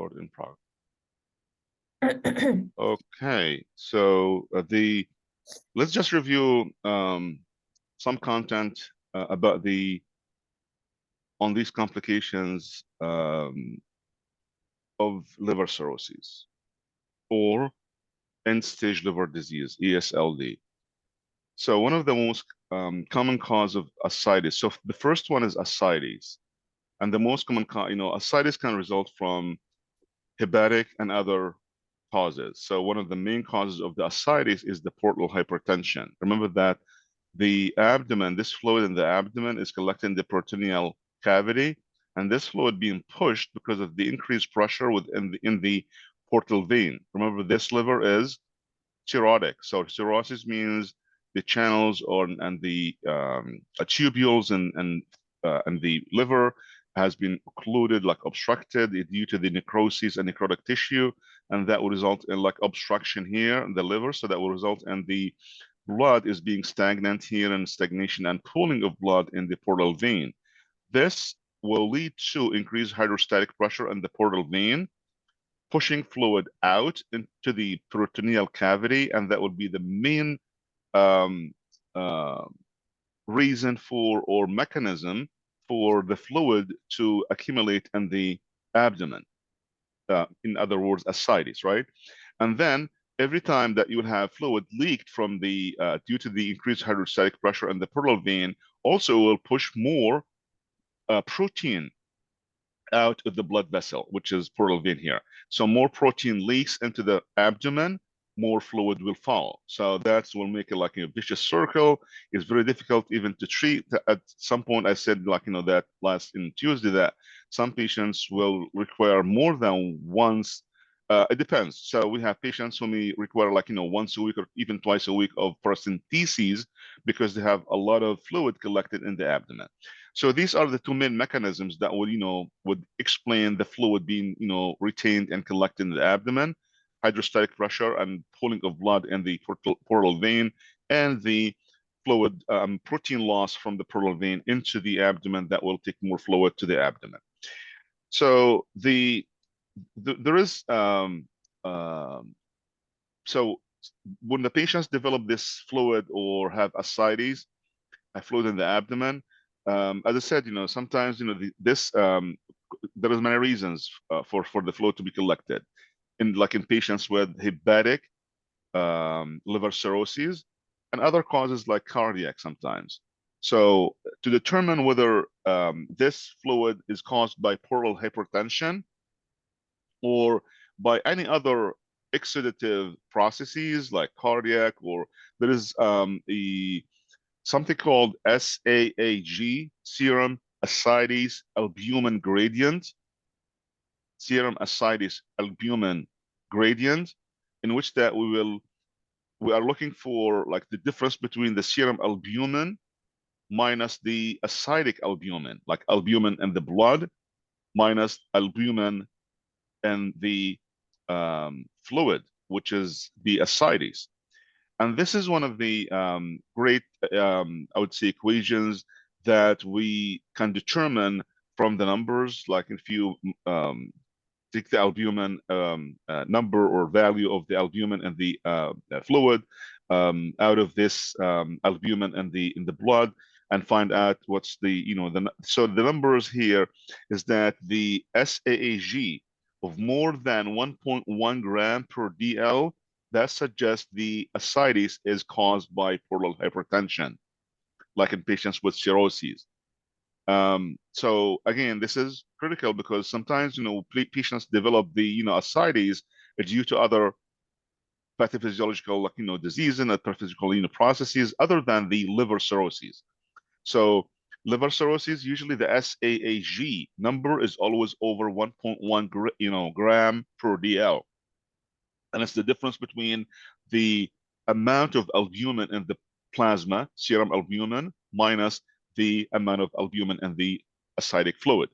record in progress. Okay, so let's just review some content about on these complications of liver cirrhosis or end-stage liver disease, ESLD. So one of the most common cause of ascites. So the first one is ascites, and the most common, ascites can result from hepatic and other causes. So one of the main causes of the ascites is the portal hypertension. Remember that the abdomen, this fluid in the abdomen is collected in the peritoneal cavity, and this fluid being pushed because of the increased pressure within the portal vein. Remember, this liver is cirrhotic. So cirrhosis means the channels and the tubules and the liver has been occluded, like obstructed due to the necrosis and necrotic tissue, and that will result in like obstruction here in the liver. So that will result in the blood is being stagnant here and stagnation and pooling of blood in the portal vein. This will lead to increased hydrostatic pressure in the portal vein, pushing fluid out into the peritoneal cavity, and that would be the main reason for or mechanism for the fluid to accumulate in the abdomen. In other words, ascites, right? And then every time that you will have fluid leaked from the due to the increased hydrostatic pressure in the portal vein, also will push more protein out of the blood vessel, which is portal vein here. So more protein leaks into the abdomen, more fluid will fall. So that will make it like a vicious circle. It's very difficult even to treat. At some point, I said, like, that last in Tuesday, that some patients will require more than once. It depends. So we have patients who may require like, once a week or even twice a week of paracenteses because they have a lot of fluid collected in the abdomen. So these are the two main mechanisms that would explain the fluid being, retained and collected in the abdomen: hydrostatic pressure and pooling of blood in the portal vein, and the fluid protein loss from the portal vein into the abdomen that will take more fluid to the abdomen. So there is so when the patients develop this fluid or have ascites, a fluid in the abdomen, as I said, sometimes there is many reasons for the fluid to be collected. In patients with hepatic liver cirrhosis and other causes like cardiac sometimes. So to determine whether this fluid is caused by portal hypertension or by any other exudative processes like cardiac, or there is something called SAAG, serum ascites albumin gradient, serum ascites albumin gradient, in which that we are looking for like the difference between the serum albumin minus the ascitic albumin, like albumin in the blood minus albumin in the fluid, which is the ascites. And this is one of the great, I would say, equations that we can determine from the numbers. Like if you take the albumin number or value of the albumin in the fluid out of this albumin in the blood, and find out what's so the numbers here is that the SAAG of more than 1.1 gram per DL, that suggests the ascites is caused by portal hypertension, like in patients with cirrhosis. So again, this is critical because sometimes, patients develop the, ascites due to other pathophysiological, disease and pathophysiological, processes other than the liver cirrhosis. So liver cirrhosis, usually the SAAG number is always over 1.1 gram per DL. And it's the difference between the amount of albumin in the plasma, serum albumin, minus the amount of albumin in the ascitic fluid.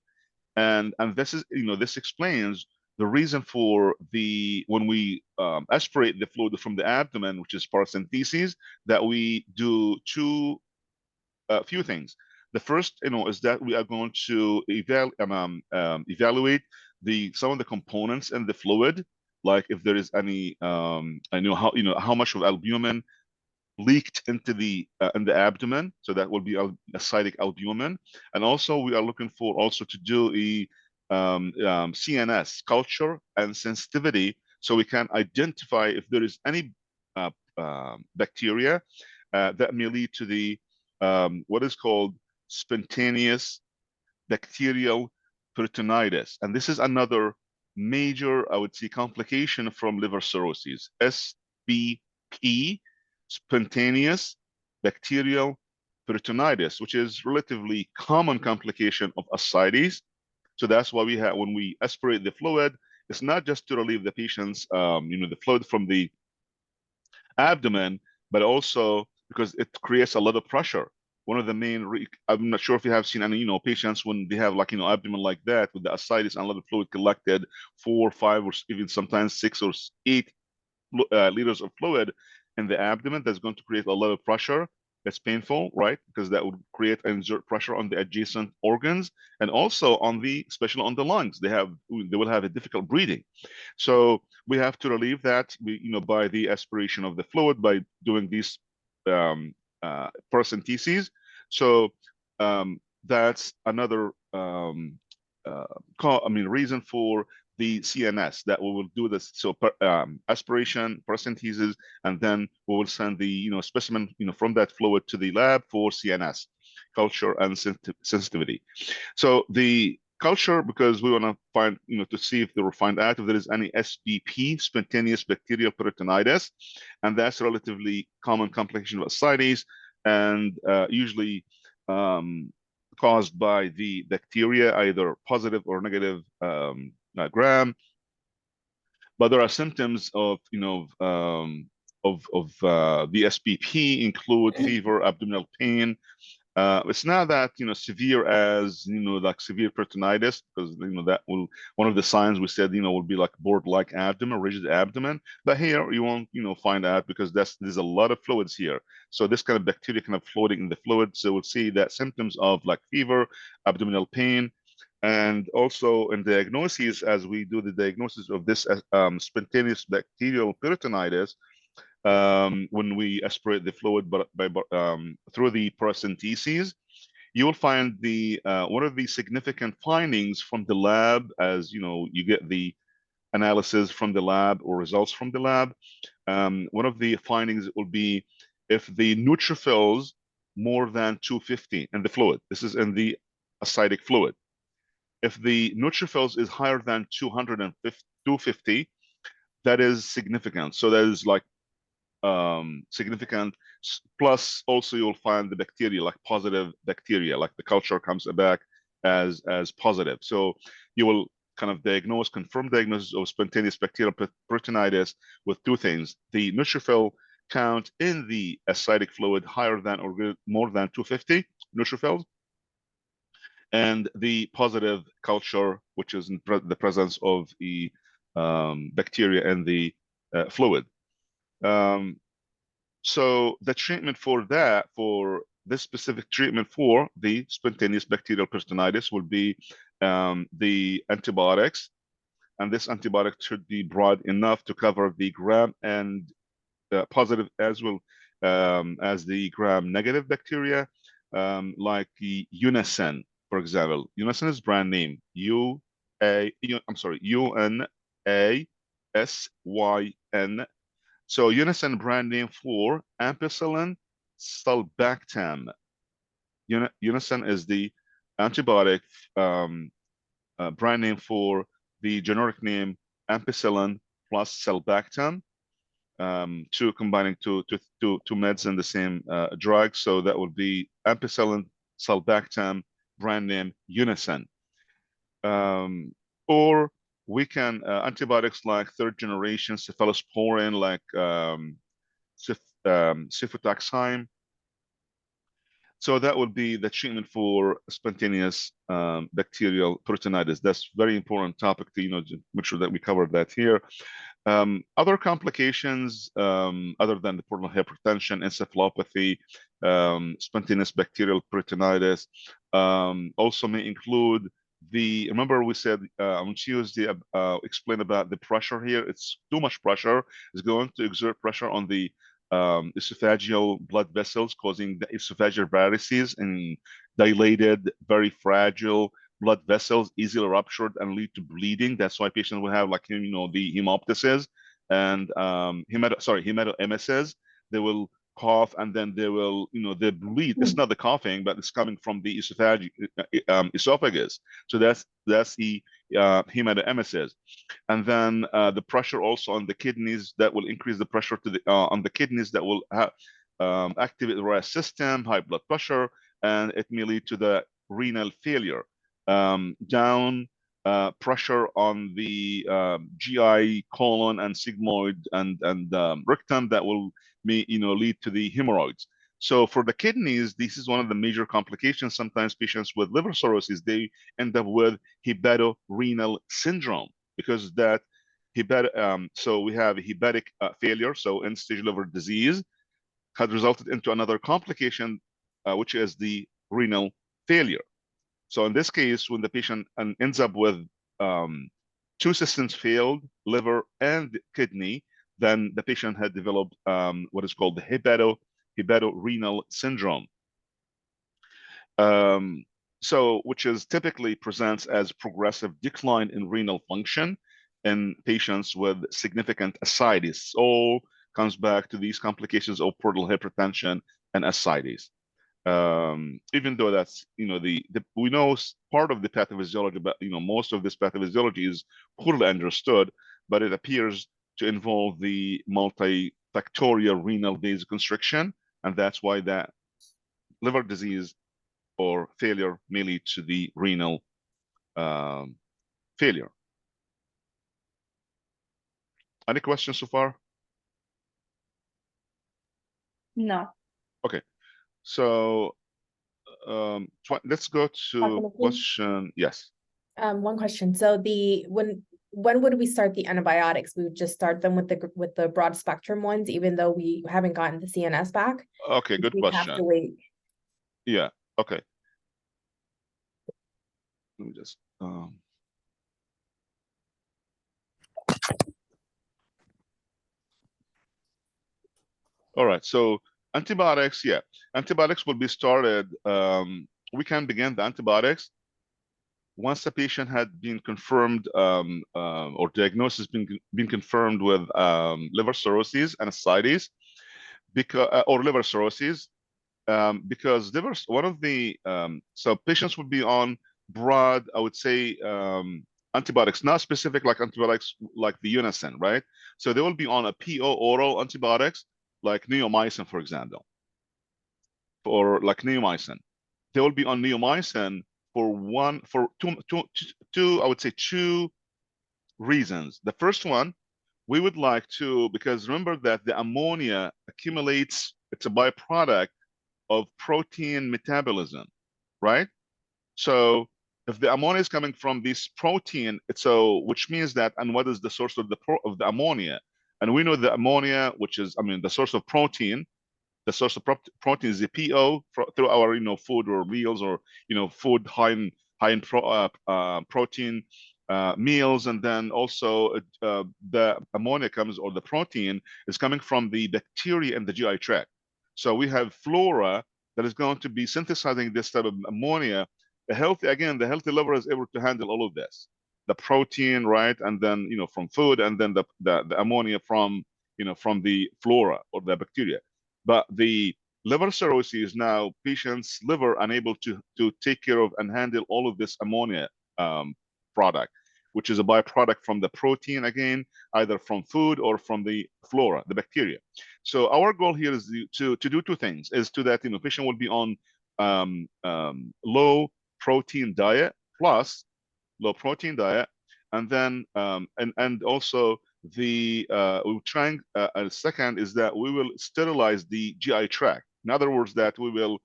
And this is, this explains the reason for when we aspirate the fluid from the abdomen, which is paracentesis, that we do few things. The first, is that we are going to evaluate some of the components in the fluid, like if there is any, I know how much of albumin leaked into the in the abdomen, so that will be ascitic albumin. And also we are looking for also to do a CNS culture and sensitivity, so we can identify if there is any bacteria that may lead to the what is called spontaneous bacterial peritonitis. And this is another major, I would say, complication from liver cirrhosis. SBP, spontaneous bacterial peritonitis, which is relatively common complication of ascites. So that's why we have, when we aspirate the fluid, it's not just to relieve the patient's, the fluid from the abdomen, but also because it creates a lot of pressure. One of the main, I'm not sure if you have seen any, patients when they have like, abdomen like that with the ascites and a lot of fluid collected, 4, 5, or even sometimes 6 or 8 liters of fluid in the abdomen. That's going to create a lot of pressure. That's painful, right? Because that would create and exert pressure on the adjacent organs, and also on especially on the lungs. They will have a difficult breathing. So we have to relieve that, by the aspiration of the fluid, by doing these paracenteses. So that's another reason for the CNS, that we will do this. So aspiration, paracentesis, and then we will send the specimen from that fluid to the lab for CNS culture and sensitivity. So the culture, because we want to find, to see if they will find out if there is any SBP, spontaneous bacterial peritonitis, and that's a relatively common complication of ascites, and usually caused by the bacteria, either positive or negative gram. But there are symptoms of the SBP include fever, abdominal pain. It's not that severe as like severe peritonitis, because that will, one of the signs we said will be like board-like abdomen, rigid abdomen. But here you won't find out, because there's a lot of fluids here. So this kind of bacteria kind of floating in the fluid. So we'll see that symptoms of like fever, abdominal pain, and also in diagnoses, as we do the diagnosis of this spontaneous bacterial peritonitis. When we aspirate the fluid through the paracenteses, you will find the one of the significant findings from the lab, as you get the analysis from the lab or results from the lab. One of the findings will be if the neutrophils more than 250 in the fluid. This is in the ascitic fluid. If the neutrophils is higher than 250, that is significant. So that is like significant. Plus also you'll find the bacteria, like positive bacteria, like the culture comes back as positive. So you will kind of confirm diagnosis of spontaneous bacterial peritonitis with two things: the neutrophil count in the ascitic fluid higher than or more than 250 neutrophils, and the positive culture, which is in the presence of the bacteria in the fluid. So the treatment for this specific treatment for the spontaneous bacterial peritonitis will be the antibiotics, and this antibiotic should be broad enough to cover the gram and positive as well as the gram negative bacteria, like the Unasyn, for example. Unasyn is brand name UNASYN. So Unasyn brand name for ampicillin sulbactam. Unasyn is the antibiotic brand name for the generic name ampicillin plus sulbactam, combining two meds in the same drug. So that would be ampicillin sulbactam, brand name Unasyn. Or we can antibiotics like third generation cephalosporin, like cefotaxime. So that would be the treatment for spontaneous bacterial peritonitis. That's very important topic to make sure that we cover that here. Other complications other than the portal hypertension, encephalopathy, spontaneous bacterial peritonitis also may include remember we said when she was explain about the pressure here, it's too much pressure is going to exert pressure on the esophageal blood vessels, causing the esophageal varices and dilated, very fragile blood vessels, easily ruptured and lead to bleeding. That's why patients will have, like, the hemoptysis and hemato-emesis. They will cough and then they will, they bleed. It's not the coughing, but it's coming from the esophagus. So that's the hemato-emesis. And then the pressure also on the kidneys, that will increase the pressure to the on the kidneys, that will activate the RAS system, high blood pressure, and it may lead to the renal failure. Down pressure on the GI, colon, and sigmoid and rectum, that will lead to the hemorrhoids. So for the kidneys, this is one of the major complications. Sometimes patients with liver cirrhosis, they end up with hepatorenal syndrome, because that so we have hepatic failure, so end-stage liver disease had resulted into another complication, which is the renal failure. So in this case, when the patient ends up with two systems failed, liver and kidney, then the patient had developed what is called the hepatorenal syndrome. So which is typically presents as progressive decline in renal function in patients with significant ascites. All comes back to these complications of portal hypertension and ascites. Even though that's, we know part of the pathophysiology, but most of this pathophysiology is poorly understood, but it appears to involve the multifactorial renal vasoconstriction, and that's why that liver disease or failure may lead to the renal failure. Any questions so far? No. Okay, so let's go to question. Yes. One question. So when would we start the antibiotics? We would just start them with the broad spectrum ones, even though we haven't gotten the CNS back. Okay, good question. Have to wait. Yeah. Okay. Let me just. All right. So antibiotics, yeah, antibiotics will be started. We can begin the antibiotics once the patient had been confirmed or diagnosis been confirmed with liver cirrhosis and ascites, because or liver cirrhosis, because one of the so patients would be on broad, I would say, antibiotics, not specific like antibiotics like the Unison, right? So they will be on a PO oral antibiotics like neomycin, for example, or like neomycin. They will be on neomycin for two, I would say, two reasons. The first one, we would like to, because remember that the ammonia accumulates, it's a byproduct of protein metabolism, right? So if the ammonia is coming from this protein, which means that, and what is the source of the ammonia? And we know the ammonia, which is, the source of protein, the source of protein is the PO through our, food or meals, or, food high in protein meals. And then also the ammonia comes, or the protein is coming from the bacteria in the GI tract. So we have flora that is going to be synthesizing this type of ammonia. The healthy liver is able to handle all of this, the protein, right? And then, from food, and then the ammonia from, from the flora or the bacteria. But the liver cirrhosis, now patient's liver unable to take care of and handle all of this ammonia product, which is a byproduct from the protein, again, either from food or from the flora, the bacteria. So our goal here is to do two things, is to that, patient will be on low protein diet, plus low protein diet, and then and also we're trying second is that we will sterilize the GI tract. In other words, that we will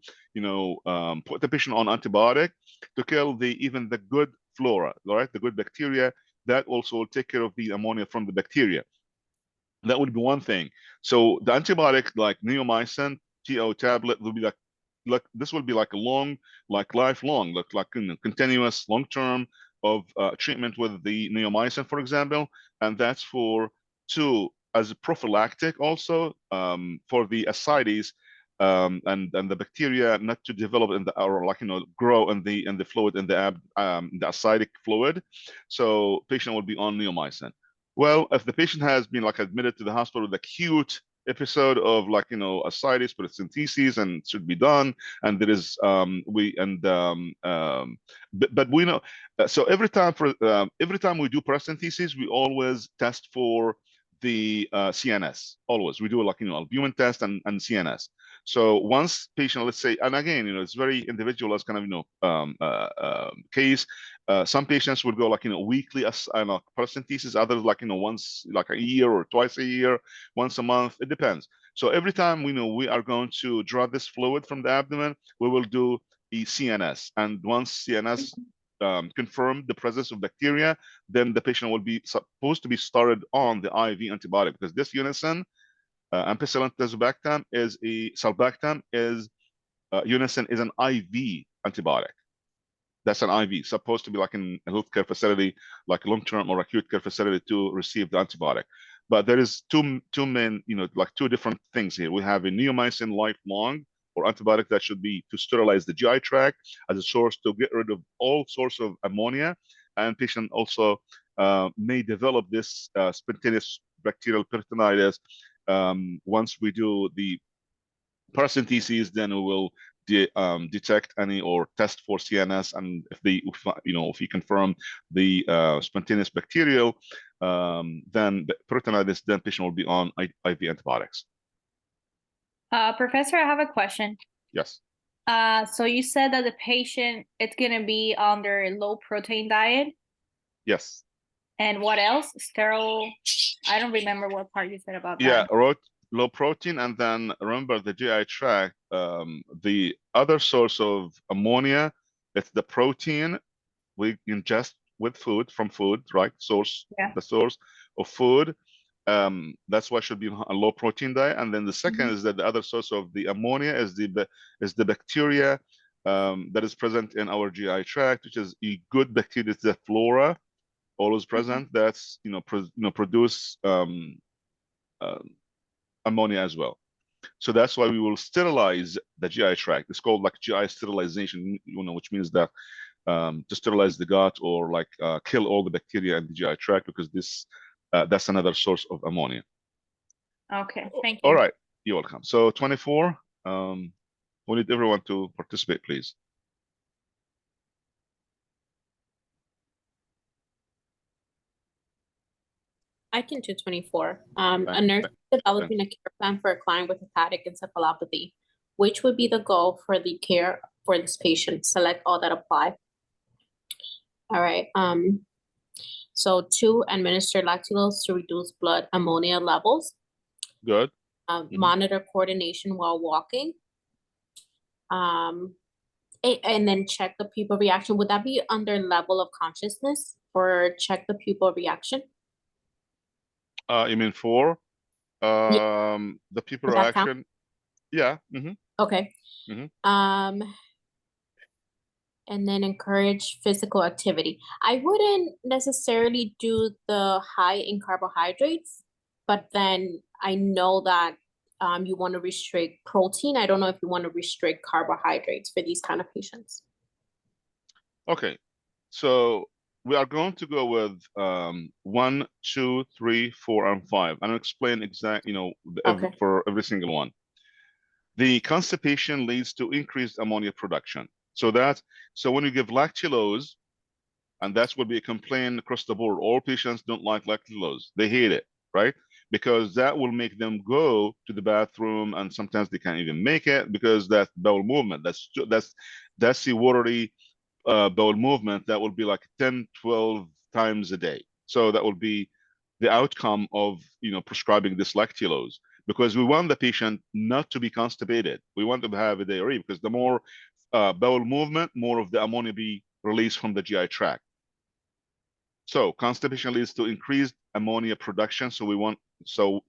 put the patient on antibiotic to kill even the good flora, right? The good bacteria, that also will take care of the ammonia from the bacteria. That would be one thing. So the antibiotic like neomycin, TO tablet, will be like this will be like a long, like lifelong, like continuous long term of treatment with the neomycin, for example, and that's for as a prophylactic also for the ascites and the bacteria not to develop in the or like grow in the fluid in the the ascitic fluid. So patient will be on neomycin. Well, if the patient has been like admitted to the hospital with acute episode of like ascites paracentesis and it should be done, and there is but we know so every time we do paracentesis we always test for the CNS. Always we do like albumin test and CNS. So once patient, let's say, and again it's very individual as kind of case. Some patients would go like weekly as paracentesis, others like once like a year or twice a year, once a month, it depends. So every time we are going to draw this fluid from the abdomen, we will do a CNS, and once CNS confirm the presence of bacteria, then the patient will be supposed to be started on the IV antibiotic, because this unison ampicillin tazobactam is a sulbactam is unison is an IV antibiotic. That's an IV, supposed to be like in a healthcare facility, like long-term or acute care facility to receive the antibiotic. But there is two main, like two different things here. We have a neomycin lifelong or antibiotic that should be to sterilize the GI tract as a source to get rid of all sorts of ammonia. And patient also may develop this spontaneous bacterial peritonitis. Once we do the paracentesis, then we will detect any or test for CNS, and if we confirm the spontaneous bacterial, then the peritonitis, then patient will be on IV antibiotics. Professor, I have a question. Yes. So you said that the patient it's gonna be on their low protein diet. Yes. And what else? Sterile. I don't remember what part you said about that. Yeah, low protein, and then remember the GI tract. The other source of ammonia, it's the protein we ingest with food from food, right? The source of food. That's why it should be a low protein diet. And then the second is that the other source of the ammonia is the bacteria that is present in our GI tract, which is a good bacteria, the flora, always present. That's produce ammonia as well. So that's why we will sterilize the GI tract. It's called like GI sterilization, which means that to sterilize the gut or like kill all the bacteria in the GI tract, because that's another source of ammonia. Okay, thank you. All right, you're welcome. So 24, we need everyone to participate, please. I can do 24. A nurse developing a care plan for a client with hepatic encephalopathy. Which would be the goal for the care for this patient? Select all that apply. All right. So 2, administer lactulose to reduce blood ammonia levels. Good. Monitor coordination while walking. And then check the pupil reaction. Would that be under level of consciousness, or check the pupil reaction? You mean 4? The pupil reaction? Yeah. Okay. And then encourage physical activity. I wouldn't necessarily do the high in carbohydrates, but then I know that you want to restrict protein. I don't know if you want to restrict carbohydrates for these kind of patients. Okay, so we are going to go with 1, 2, 3, 4, and 5. And I'll explain for every single one. The constipation leads to increased ammonia production. So when you give lactulose, and that will be a complaint across the board. All patients don't like lactulose. They hate it, right? Because that will make them go to the bathroom, and sometimes they can't even make it because that bowel movement. That's the watery bowel movement that will be like 10, 12 times a day. So that will be the outcome of prescribing this lactulose, because we want the patient not to be constipated. We want them to have a diarrhea, because the more bowel movement, more of the ammonia be released from the GI tract. So constipation leads to increased ammonia production. So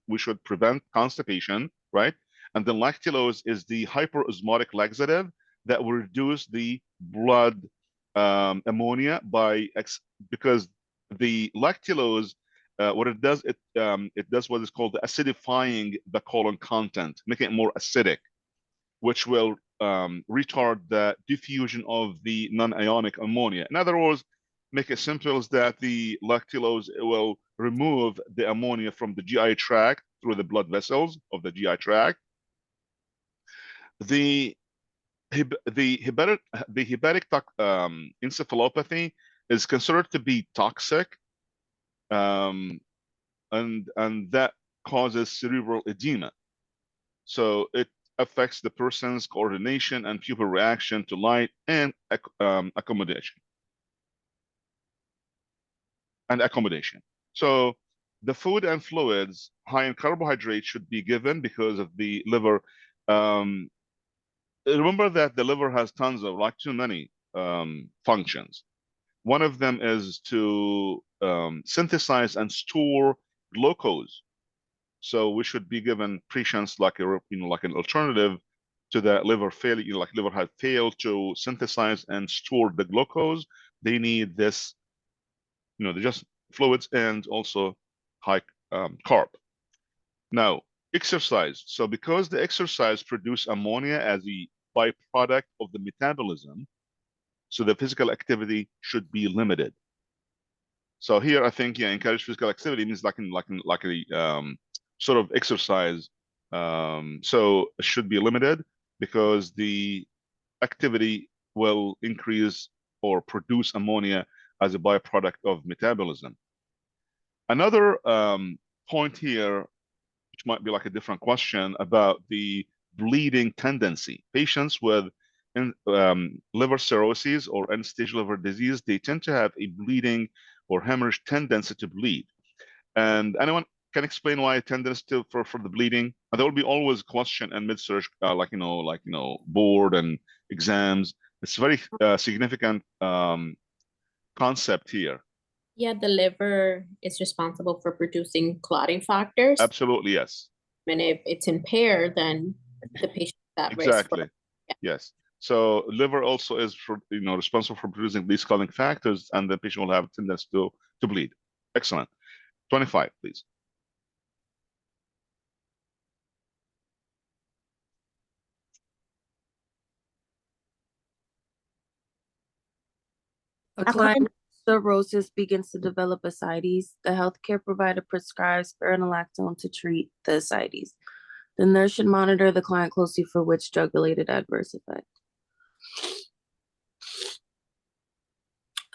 we should prevent constipation, right? And then lactulose is the hyperosmotic laxative that will reduce the blood ammonia because the lactulose, what it does, it does what is called acidifying the colon content, making it more acidic, which will retard the diffusion of the non-ionic ammonia. In other words, make it simple is that the lactulose will remove the ammonia from the GI tract through the blood vessels of the GI tract. The hepatic encephalopathy is considered to be toxic, and that causes cerebral edema. So it affects the person's coordination and pupil reaction to light and accommodation. So the food and fluids high in carbohydrates should be given because of the liver. Remember that the liver has tons of, like, too many functions. One of them is to synthesize and store glucose. So we should be given patients like like an alternative to the liver failure, like liver had failed to synthesize and store the glucose. They need this, just fluids and also high carb. Now, exercise. So because the exercise produce ammonia as a byproduct of the metabolism, so the physical activity should be limited. So here, I think, encourage physical activity means like a sort of exercise. So it should be limited because the activity will increase or produce ammonia as a byproduct of metabolism. Another point here, which might be like a different question about the bleeding tendency. Patients with liver cirrhosis or end-stage liver disease, they tend to have a bleeding or hemorrhage tendency to bleed. And anyone can explain why a tendency for the bleeding? And there will be always question and mid-surg, board and exams. It's very significant concept here. Yeah, the liver is responsible for producing clotting factors. Absolutely, yes. And if it's impaired, then the patient is at risk. Exactly. Yes. So liver also is responsible for producing these clotting factors, and the patient will have a tendency to bleed. Excellent. 25, please. A client with cirrhosis begins to develop ascites. The healthcare provider prescribes spironolactone to treat the ascites. The nurse should monitor the client closely for which drug-related adverse effect.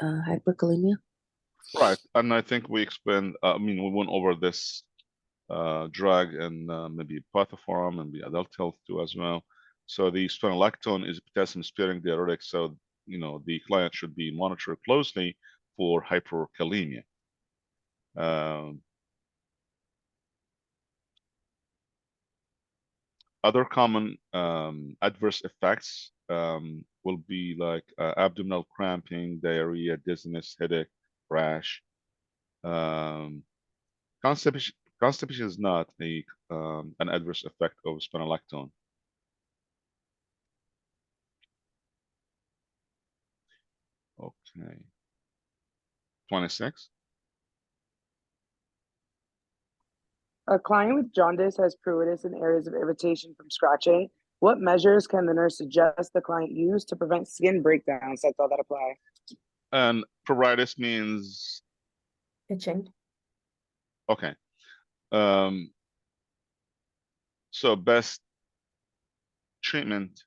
Hyperkalemia. Right, and I think we explained. We went over this drug and maybe Pathoform and the adult health too as well. So the spironolactone is a potassium-sparing diuretic. So the client should be monitored closely for hyperkalemia. Other common adverse effects will be like abdominal cramping, diarrhea, dizziness, headache, rash. Constipation is not an adverse effect of spironolactone. Okay. 26. A client with jaundice has pruritus in areas of irritation from scratching. What measures can the nurse suggest the client use to prevent skin breakdowns? That's all that apply. And pruritus means Itching. okay. So best treatment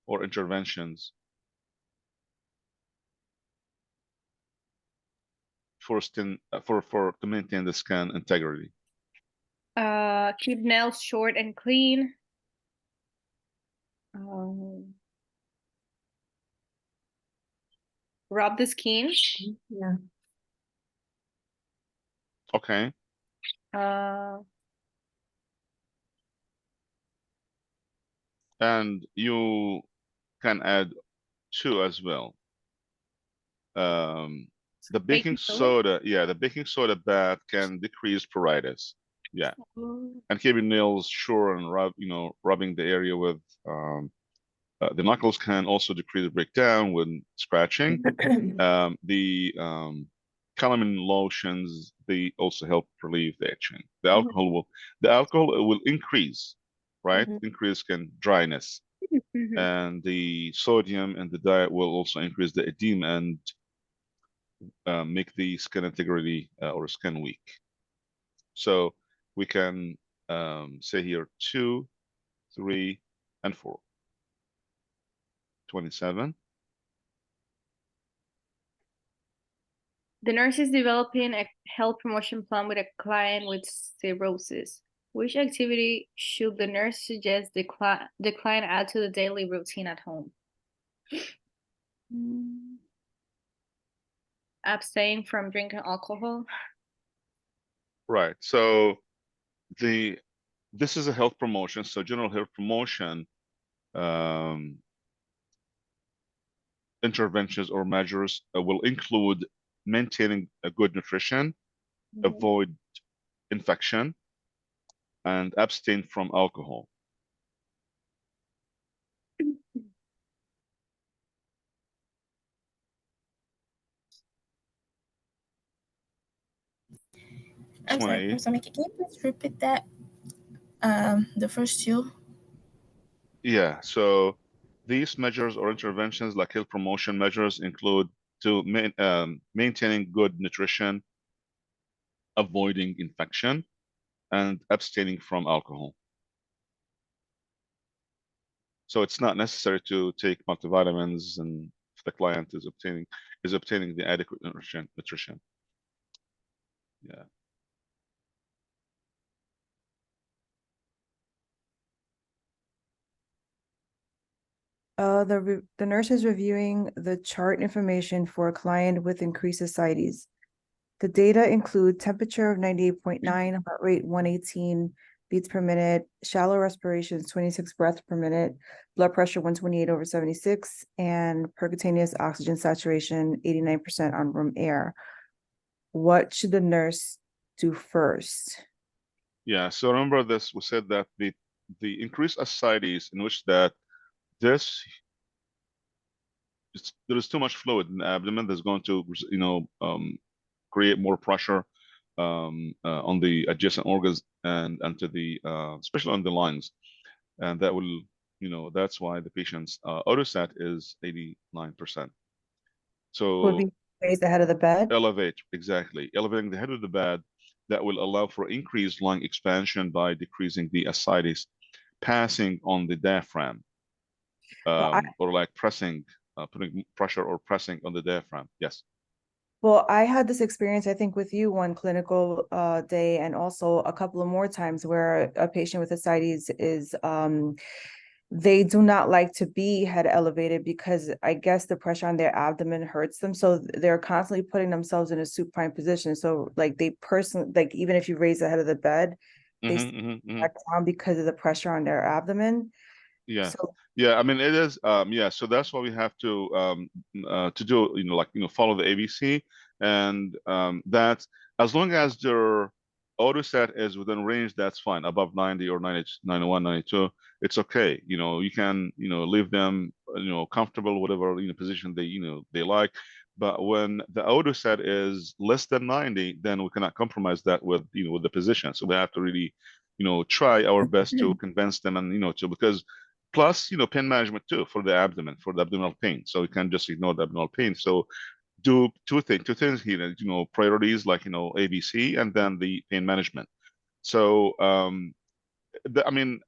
or interventions to maintain the skin integrity. Keep nails short and clean. Rub the skin. Yeah. Okay. And you can add 2 as well. The baking soda, the baking soda bath can decrease pruritus. Yeah, and keeping nails sure and rubbing the area with the knuckles can also decrease the breakdown when scratching. The calamine lotions, they also help relieve the itching. The alcohol will increase, right? Increase skin dryness. And the sodium in the diet will also increase the edema and make the skin integrity or skin weak. So we can say here 2, 3, and 4. 27. The nurse is developing a health promotion plan with a client with cirrhosis. Which activity should the nurse suggest the client add to the daily routine at home? Abstain from drinking alcohol. Right. So this is a health promotion. So general health promotion interventions or measures will include maintaining a good nutrition, avoid infection, and abstain from alcohol. I'm sorry, 28. Professor Mickey, can you please repeat that? The first two? Yeah, so these measures or interventions like health promotion measures include to maintaining good nutrition, avoiding infection, and abstaining from alcohol. So it's not necessary to take multivitamins and if the client is obtaining the adequate nutrition. Yeah. The nurse is reviewing the chart information for a client with increased ascites. The data include temperature of 98.9, heart rate 118 beats per minute, shallow respirations 26 breaths per minute, blood pressure 128/76, and percutaneous oxygen saturation 89% on room air. What should the nurse do first? Yeah, so remember this, we said that the increased ascites in which that there is too much fluid in the abdomen that's going to create more pressure on the adjacent organs and to the especially on the lungs, and that will that's why the patient's autosat is 89%. So Would be raise the head of the bed? Elevating the head of the bed, that will allow for increased lung expansion by decreasing the ascites passing on the diaphragm, or like pressing, putting pressure or pressing on the diaphragm. Yes. Well, I had this experience, I think, with you one clinical day, and also a couple of more times where a patient with ascites is they do not like to be head elevated because I guess the pressure on their abdomen hurts them. So they're constantly putting themselves in a supine position. So like they personally, like even if you raise the head of the bed, they back down because of the pressure on their abdomen. Yeah. So, yeah, I mean it is yeah, so that's why we have to do follow the ABC, and that as long as their autostat is within range, that's fine, above 90 or 90, 91, 92, it's okay. You can leave them comfortable, whatever position they like. But when the autostat is less than 90, then we cannot compromise that with with the position. So we have to really try our best to convince them, and because plus pain management too for the abdomen, for the abdominal pain, so you can't just ignore the abdominal pain. So do two things here, priorities like ABC, and then the pain management. So I mean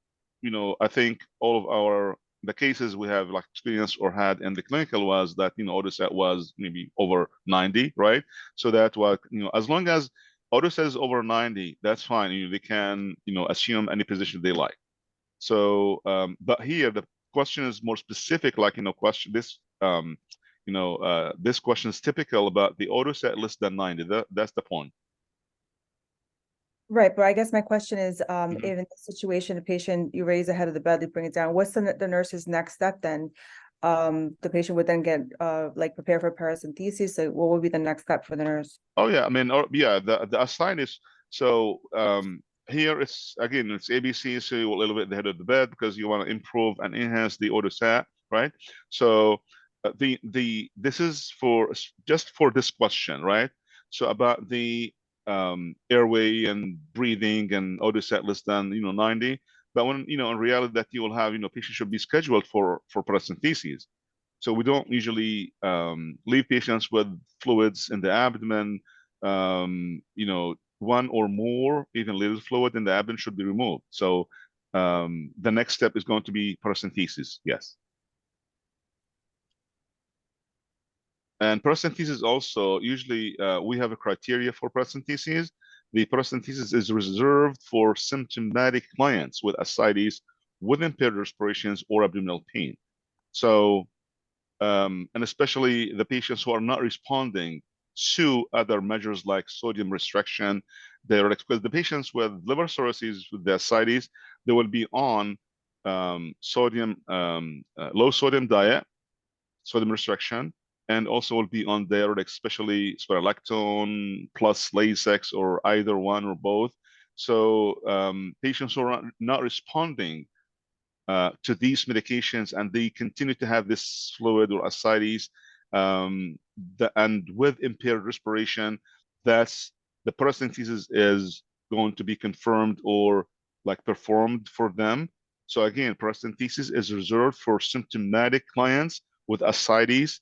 I think all of the cases we have like experienced or had in the clinical was that autostat was maybe over 90, right? So that was as long as autostat is over 90, that's fine. They can assume any position they like. So, but here the question is more specific, like this question is typical about the autostat less than 90. That's the point. right, but I guess my question is, if in this situation, the patient, you raise the head of the bed, you bring it down, what's the nurse's next step then? The patient would then get like prepare for paracentesis. So what would be the next step for the nurse? Oh yeah, I mean, the ascites. So here it's again it's ABC, so you will elevate the head of the bed because you want to improve and enhance the autosat, right? So this is for just for this question, right? So about the airway and breathing and autosat less than 90, but when in reality that you will have patients should be scheduled for paracentesis. So we don't usually leave patients with fluids in the abdomen. One or more, even little fluid in the abdomen should be removed. So the next step is going to be paracentesis, yes. And paracentesis also, usually we have a criteria for paracentesis. The paracentesis is reserved for symptomatic clients with ascites, with impaired respirations or abdominal pain. So and especially the patients who are not responding to other measures like sodium restriction, because the patients with liver cirrhosis with the ascites, they will be on low sodium diet, sodium restriction, and also will be on diuretics, especially spironolactone plus Lasix or either one or both. So patients who are not responding to these medications and they continue to have this fluid or ascites and with impaired respiration, that's the paracentesis is going to be confirmed or like performed for them. So again, paracentesis is reserved for symptomatic clients with ascites,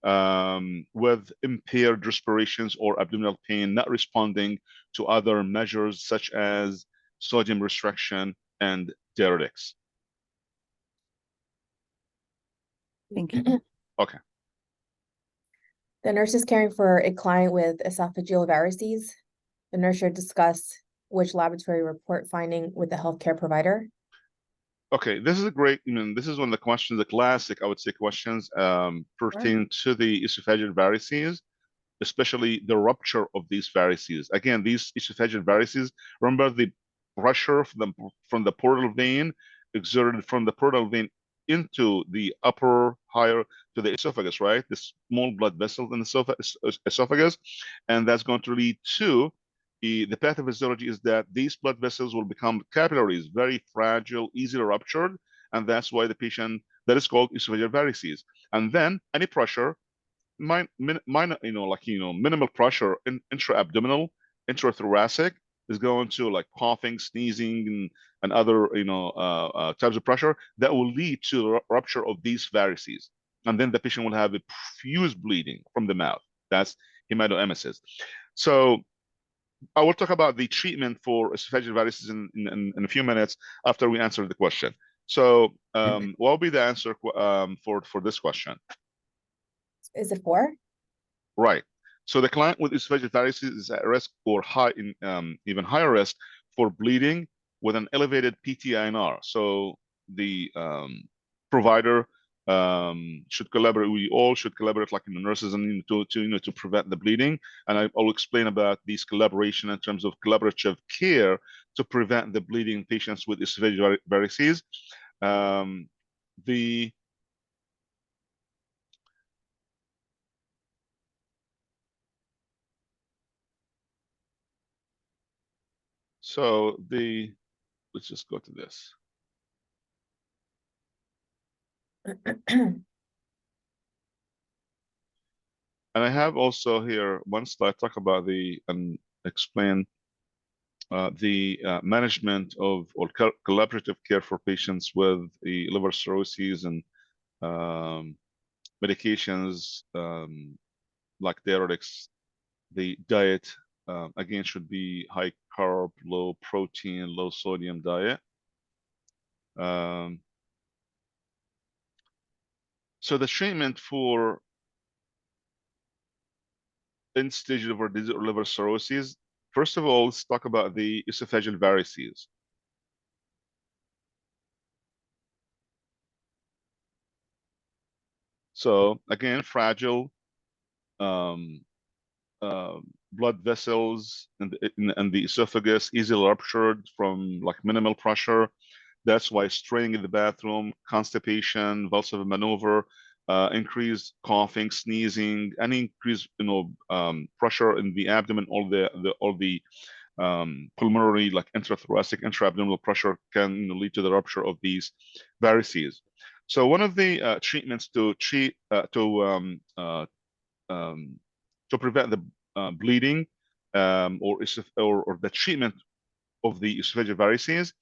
with impaired respirations or abdominal pain, not responding to other measures such as sodium restriction and diuretics. Thank you. Okay. The nurse is caring for a client with esophageal varices. The nurse should discuss which laboratory report finding with the healthcare provider. Okay, this is a great, this is one of the questions, the classic, I would say, questions pertain to the esophageal varices, especially the rupture of these varices. Again, these esophageal varices, remember the pressure from the portal vein exerted from the portal vein into the higher to the esophagus, right? The small blood vessels in the esophagus, and that's going to lead to the pathophysiology is that these blood vessels will become capillaries, very fragile, easily ruptured, and that's why the patient, that is called esophageal varices. And then any pressure, minor, minimal pressure in intra-abdominal, intrathoracic is going to like coughing, sneezing, and other types of pressure that will lead to the rupture of these varices, and then the patient will have a profuse bleeding from the mouth. That's hematoemesis. So I will talk about the treatment for esophageal varices in a few minutes after we answer the question. So what will be the answer for this question? Is it 4? Right. So the client with esophageal varices is at risk or even higher risk for bleeding with an elevated PTINR. So the provider should collaborate. We all should collaborate, like the nurses, and to prevent the bleeding. And I'll explain about these collaboration in terms of collaborative care to prevent the bleeding in patients with esophageal varices. Let's just go to this. And I have also here one slide talk about and explain the management of or collaborative care for patients with the liver cirrhosis and medications like diuretics. The diet again should be high carb, low protein, low sodium diet. So the treatment for end-stage liver disease or liver cirrhosis, first of all, let's talk about the esophageal varices. So again, fragile blood vessels in the esophagus, easily ruptured from like minimal pressure. That's why straining in the bathroom, constipation, vulvar maneuver, increased coughing, sneezing, any increased pressure in the abdomen, all the pulmonary, like intrathoracic, intra-abdominal pressure can lead to the rupture of these varices. So one of the treatments to treat to prevent the bleeding or the treatment of the esophageal varices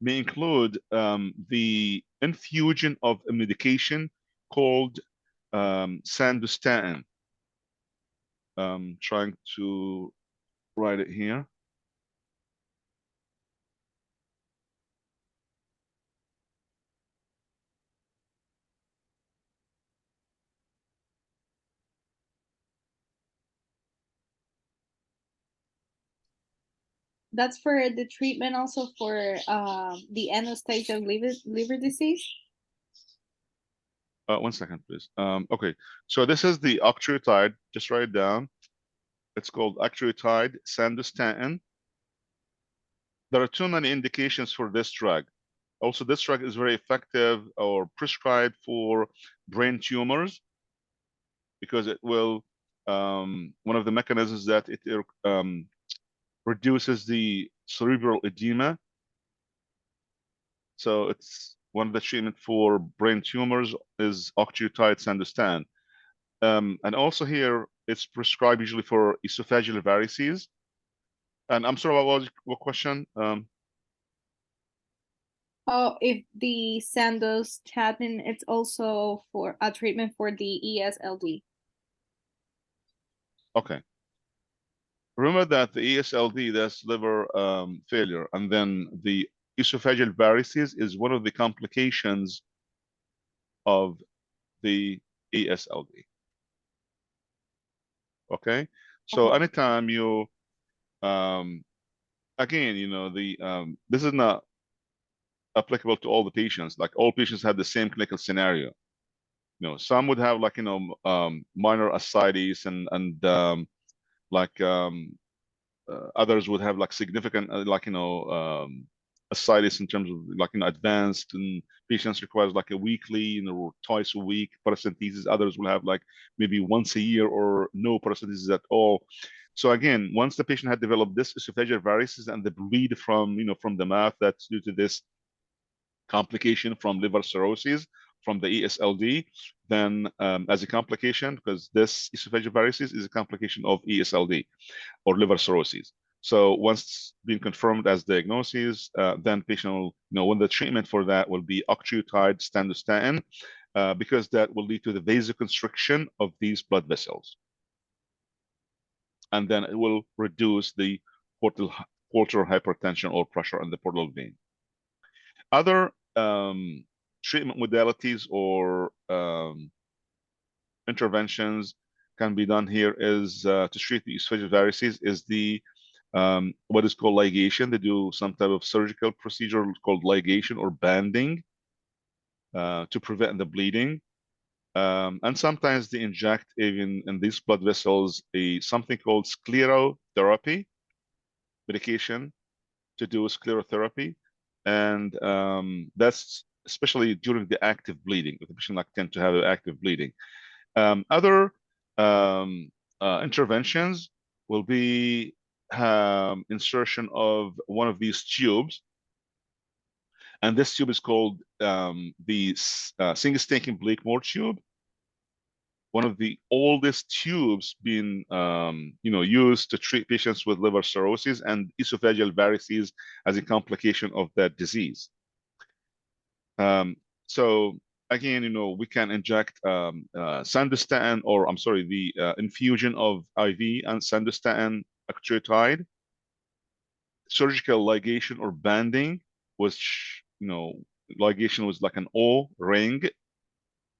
may include the infusion of a medication called sandostatin. Trying to write it here. That's for the treatment also for the end stage of liver disease. 1 second, please. Okay, so this is the octreotide. Just write it down. It's called octreotide sandostatin. There are too many indications for this drug. Also, this drug is very effective or prescribed for brain tumors because it will, one of the mechanisms that it reduces the cerebral edema. So it's one of the treatment for brain tumors is octreotide sandostatin. And also here, it's prescribed usually for esophageal varices. And I'm sorry, what question? Oh, if the sandostatin, it's also for a treatment for the ESLD. Okay. Remember that the ESLD, that's liver failure, and then the esophageal varices is one of the complications of the ESLD. Okay, so anytime you, again, this is not applicable to all the patients. Like all patients have the same clinical scenario. Some would have like minor ascites and others would have like significant ascites in terms of like advanced, and patients requires like a weekly or twice a week paracentesis. Others will have like maybe once a year or no paracentesis at all. So again, once the patient had developed this esophageal varices and the bleed from the mouth that's due to this complication from liver cirrhosis from the ESLD, then as a complication, because this esophageal varices is a complication of ESLD or liver cirrhosis. So once being confirmed as diagnosis, then patient will, when the treatment for that will be octreotide sandostatin, because that will lead to the vasoconstriction of these blood vessels. And then it will reduce the portal hypertension or pressure on the portal vein. Other treatment modalities or interventions can be done here is to treat the esophageal varices is the what is called ligation. They do some type of surgical procedure called ligation or banding to prevent the bleeding. And sometimes they inject even in these blood vessels something called sclerotherapy medication to do sclerotherapy. And that's especially during the active bleeding. The patient tend to have active bleeding. Other interventions will be insertion of one of these tubes. And this tube is called the single-staking Blakemore tube. One of the oldest tubes being used to treat patients with liver cirrhosis and esophageal varices as a complication of that disease. So again, we can inject sandostatin, or I'm sorry, the infusion of IV and sandostatin octreotide, surgical ligation or banding, which ligation was like an O ring.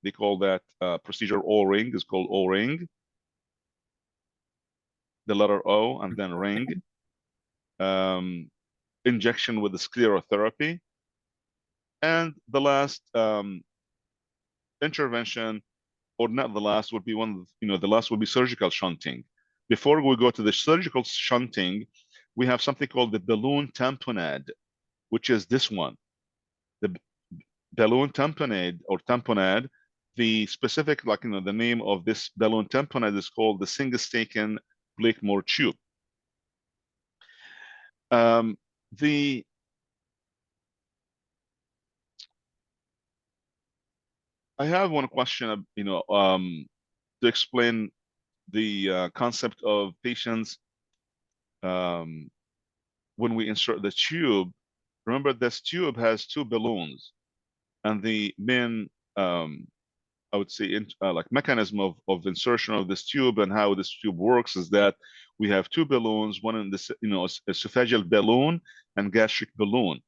They call that procedure O-ring, is called O-ring. The letter O and then ring. Injection with the sclerotherapy. And the last intervention, or not the last, would be the last would be surgical shunting. Before we go to the surgical shunting, we have something called the balloon tamponade, which is this one. The balloon tamponade or tamponade, the specific, the name of this balloon tamponade is called the single-staken Blakemore tube. The I have one question, to explain the concept of patients when we insert the tube. Remember, this tube has two balloons, and the main I would say like mechanism of insertion of this tube and how this tube works is that we have two balloons, one in this, esophageal balloon and gastric balloon.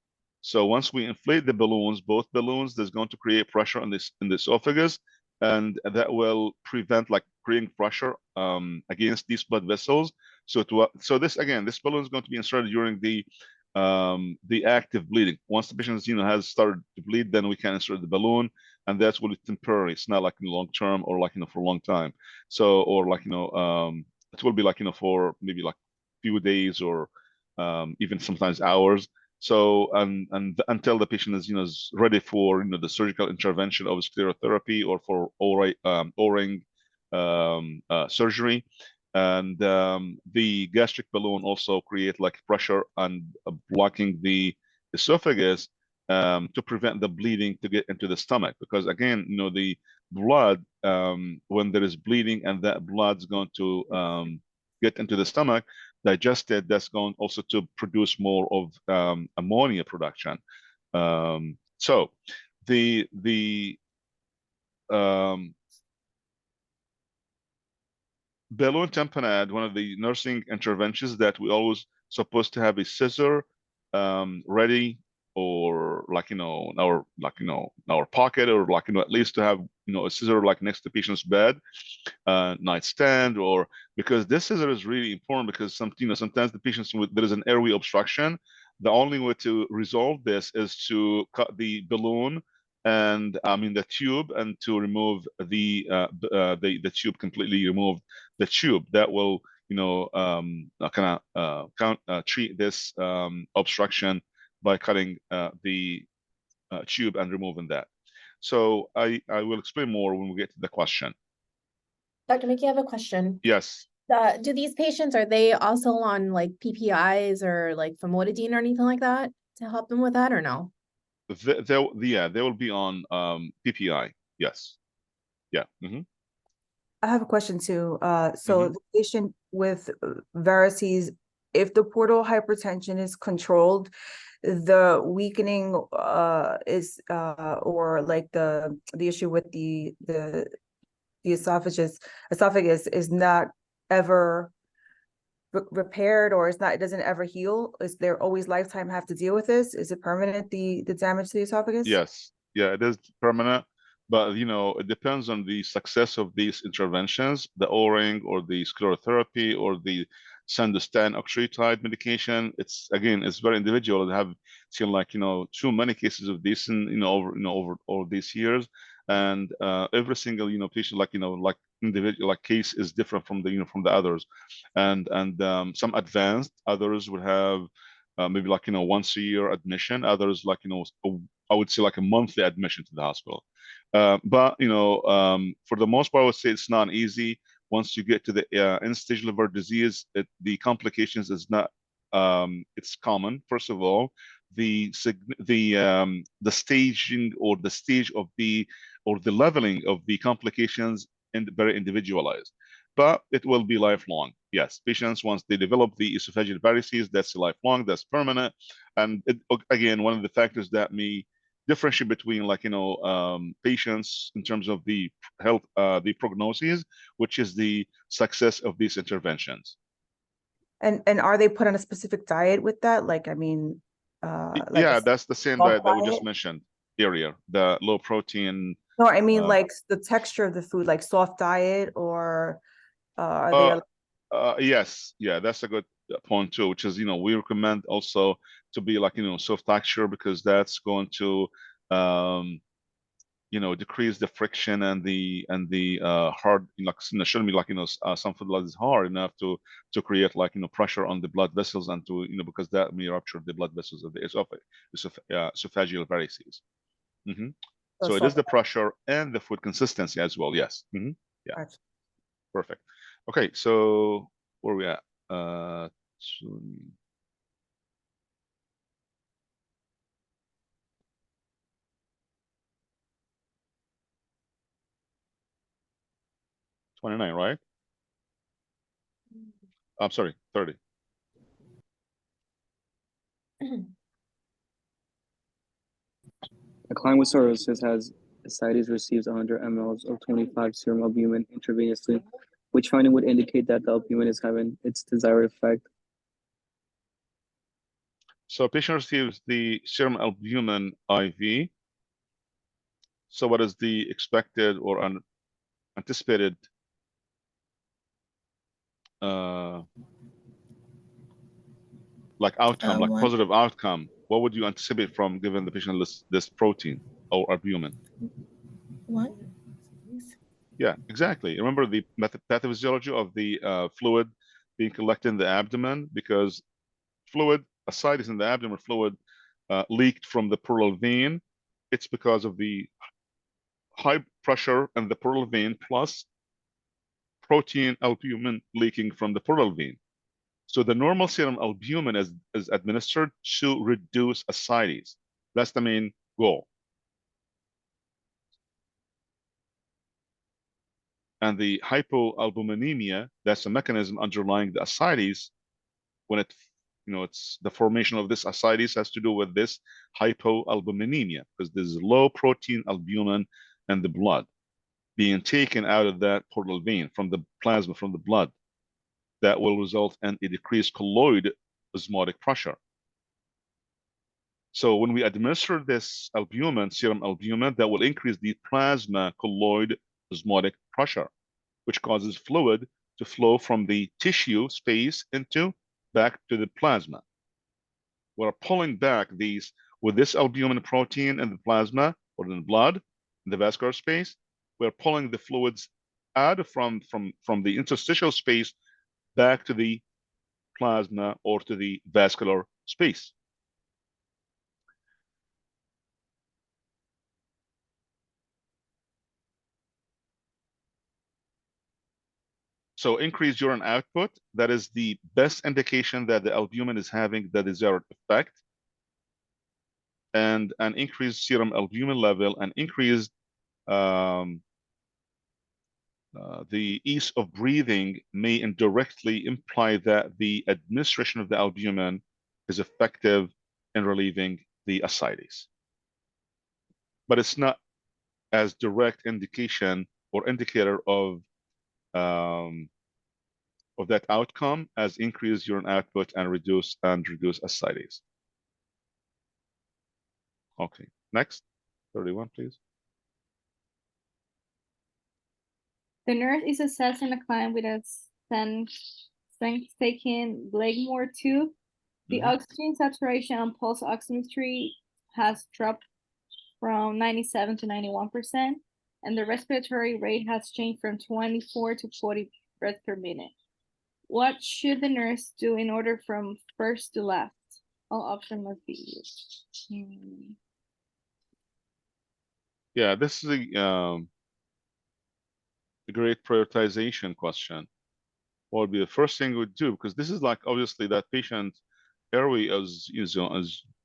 So once we inflate the balloons, both balloons, there's going to create pressure in the esophagus, and that will prevent like creating pressure against these blood vessels. So this again, this balloon is going to be inserted during the active bleeding. Once the patient has started to bleed, then we can insert the balloon, and that's what it's temporary. It's not like in long term or like for a long time. So or like it will be like for maybe like few days or even sometimes hours. So and until the patient is ready for the surgical intervention of sclerotherapy or for O-ring surgery. And the gastric balloon also create like pressure and blocking the esophagus to prevent the bleeding to get into the stomach, because again, the blood, when there is bleeding and that blood's going to get into the stomach, digested, that's going also to produce more of ammonia production. So the balloon tamponade, one of the nursing interventions that we always supposed to have a scissor ready, or like in our pocket, or like at least to have a scissor like next to the patient's bed, nightstand, or because this scissor is really important, because sometimes the patients there is an airway obstruction. The only way to resolve this is to cut the balloon and the tube, and to remove the tube completely, remove the tube. That will treat this obstruction by cutting the tube and removing that. So I will explain more when we get to the question. Dr. Mickey, I have a question. Yes. Do these patients, are they also on like PPIs or like famotidine or anything like that to help them with that, or no? They will be on PPI. Yes. Yeah. I have a question too. So the patient with varices, if the portal hypertension is controlled, the weakening is or like the issue with the esophagus is not ever repaired, or it doesn't ever heal? Is there always lifetime have to deal with this? Is it permanent, the damage to the esophagus? Yes. Yeah, it is permanent, but it depends on the success of these interventions, the O-ring or the sclerotherapy or the Sandostatin octreotide medication. It's very individual. I have seen like too many cases of this over all these years, and every single patient like individual case is different from the others, and some advanced, others would have maybe like once a year admission, others like I would say like a monthly admission to the hospital. But for the most part, I would say it's not easy. Once you get to the end-stage liver disease, the complications is not. It's common. First of all, the staging or the stage of the leveling of the complications and very individualized, but it will be lifelong. Yes, patients, once they develop the esophageal varices, that's lifelong, that's permanent. And again, one of the factors that may differentiate between patients in terms of the health, the prognosis, which is the success of these interventions. And are they put on a specific diet with that? Like, I mean, yeah, that's the same diet that we just mentioned earlier, the low protein. No, I mean like the texture of the food, like soft diet, or are they? Yes, yeah, that's a good point too, which is we recommend also to be like soft texture, because that's going to decrease the friction and the hard, shouldn't be like some food that is hard enough to create like pressure on the blood vessels, and to because that may rupture the blood vessels of the esophageal varices. So it is the pressure and the food consistency as well. Yes. Yeah. Gotcha. Perfect. Okay, so where are we at? 29, right? I'm sorry, 30. A client with cirrhosis has ascites receives 100 mL of 25 serum albumin intravenously, which finding would indicate that the albumin is having its desired effect. So patient receives the serum albumin IV. So what is the expected or anticipated like outcome, like positive outcome? What would you anticipate from giving the patient this protein or albumin? What? Yeah, exactly. Remember the pathophysiology of the fluid being collected in the abdomen, because fluid, ascites in the abdomen fluid leaked from the pleural vein. It's because of the high pressure in the pleural vein plus protein albumin leaking from the pleural vein. So the normal serum albumin is administered to reduce ascites. That's the main goal. And the hypoalbuminemia, that's the mechanism underlying the ascites. When it's the formation of this ascites has to do with this hypoalbuminemia, because there's low protein albumin in the blood being taken out of that portal vein from the plasma, from the blood. That will result in a decreased colloid osmotic pressure. So when we administer this albumin, serum albumin, that will increase the plasma colloid osmotic pressure, which causes fluid to flow from the tissue space back to the plasma. We're pulling back these with this albumin protein in the plasma or in the blood, in the vascular space. We're pulling the fluids out from the interstitial space back to the plasma or to the vascular space. So increased urine output, that is the best indication that the albumin is having the desired effect. And an increased serum albumin level and increased the ease of breathing may indirectly imply that the administration of the albumin is effective in relieving the ascites. But it's not as direct indication or indicator of that outcome as increased urine output and reduce ascites. Okay, next, 31, please. The nurse is assessing a client with a taken Blakemore tube. The oxygen saturation on pulse oximetry has dropped from 97 to 91%, and the respiratory rate has changed from 24 to 40 breaths per minute. What should the nurse do in order from first to last? All options must be used. Yeah, this is a great prioritization question. What would be the first thing we'd do? Because this is like obviously that patient airway is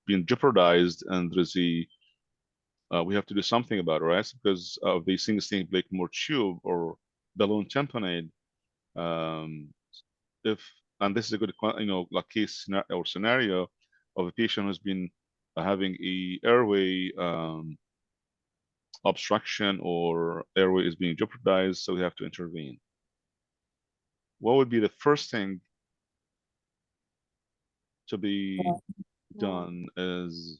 being jeopardized, and there's we have to do something about it, right? Because of the single-stage Blakemore tube or balloon tamponade. And this is a good, like case scenario of a patient who's been having a airway obstruction or airway is being jeopardized, so we have to intervene. What would be the first thing to be done is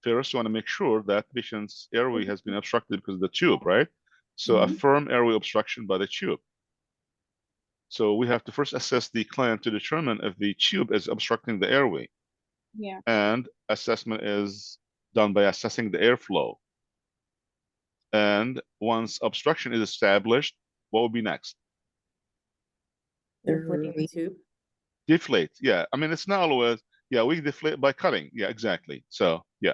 first, you want to make sure that patient's airway has been obstructed because of the tube, right? So a firm airway obstruction by the tube. So we have to first assess the client to determine if the tube is obstructing the airway. Yeah. And assessment is done by assessing the airflow. And once obstruction is established, what will be next? Deflating the tube. Deflate. Yeah. I mean, it's not always, yeah, we deflate by cutting. Yeah, exactly. So, yeah.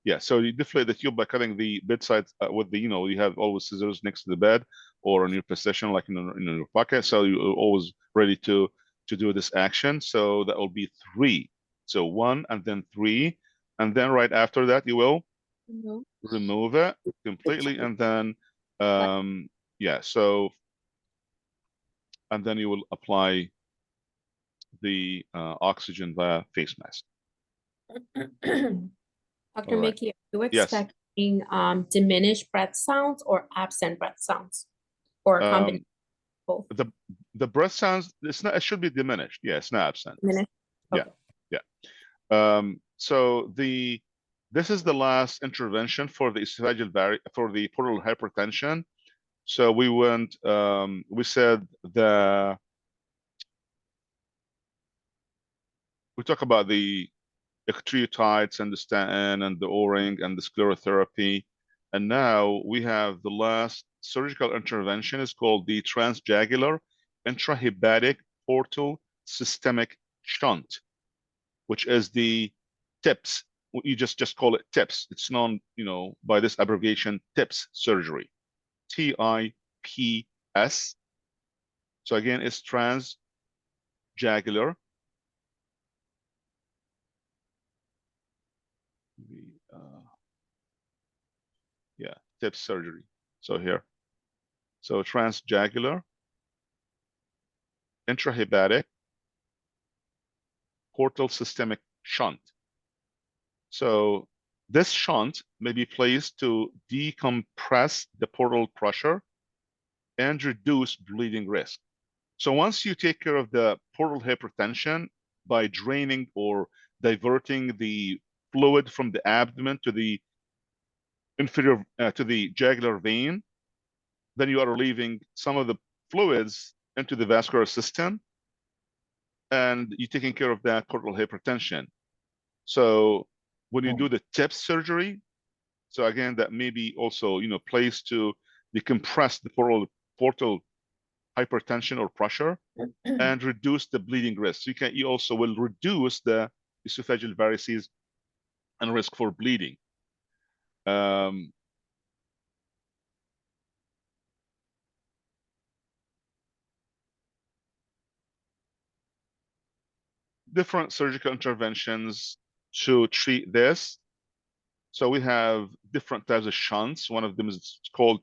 Yeah. So you deflate the tube by cutting the bedside with the, you have always scissors next to the bed or in your position, like in your pocket. So you're always ready to do this action. So that will be 3. So 1 and then 3. And then right after that, you will remove it completely. And then, yeah, so, and then you will apply the oxygen via face mask. Dr. All right. Mickey, are you Yes. expecting diminished breath sounds or absent breath sounds? Or a combination of both? The breath sounds, it should be diminished. Yeah, it's not absent. Diminished? Okay. Yeah. So this is the last intervention for the for the portal hypertension. So we went, we said we talk about the pancreatitis and the statin and the O-ring and the sclerotherapy. And now we have the last surgical intervention is called the transjugular intrahepatic portal systemic shunt, which is the TIPS. You just call it TIPS. It's known, by this abbreviation, TIPS surgery, TIPS. So again, it's transjugular. Yeah, TIPS surgery. So here, so transjugular intrahepatic portal systemic shunt. So this shunt may be placed to decompress the portal pressure and reduce bleeding risk. So once you take care of the portal hypertension by draining or diverting the fluid from the abdomen to the inferior to the jugular vein, then you are relieving some of the fluids into the vascular system, and you're taking care of that portal hypertension. So when you do the TIPS surgery, so again, that may be also, placed to decompress the portal hypertension or pressure and reduce the bleeding risk. So you also will reduce the esophageal varices and risk for bleeding. Different surgical interventions to treat this. So we have different types of shunts. One of them is called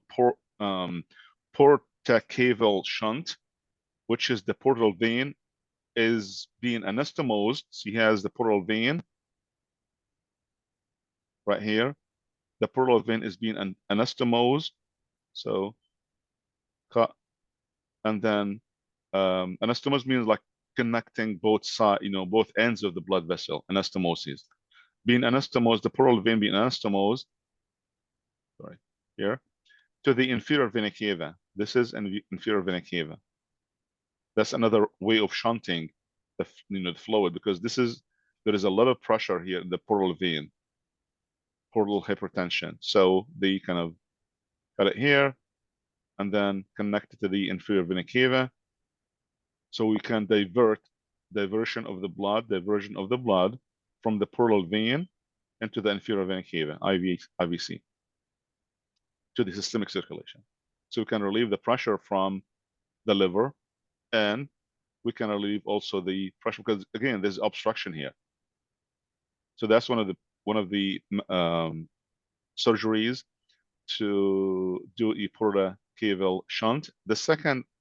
portacaval shunt, which is the portal vein is being anastomosed. So he has the portal vein right here. The portal vein is being anastomosed. So cut, and then anastomos means like connecting both sides, both ends of the blood vessel. Anastomosis, being anastomosed, the portal vein being anastomosed. Sorry, here to the inferior vena cava. This is an inferior vena cava. That's another way of shunting the the fluid, because there is a lot of pressure here in the portal vein, portal hypertension. So they kind of cut it here and then connect it to the inferior vena cava. So we can diversion of the blood from the portal vein into the inferior vena cava, IVC, to the systemic circulation. So we can relieve the pressure from the liver, and we can relieve also the pressure, because again, there's obstruction here. So that's one of the surgeries to do a portacaval shunt.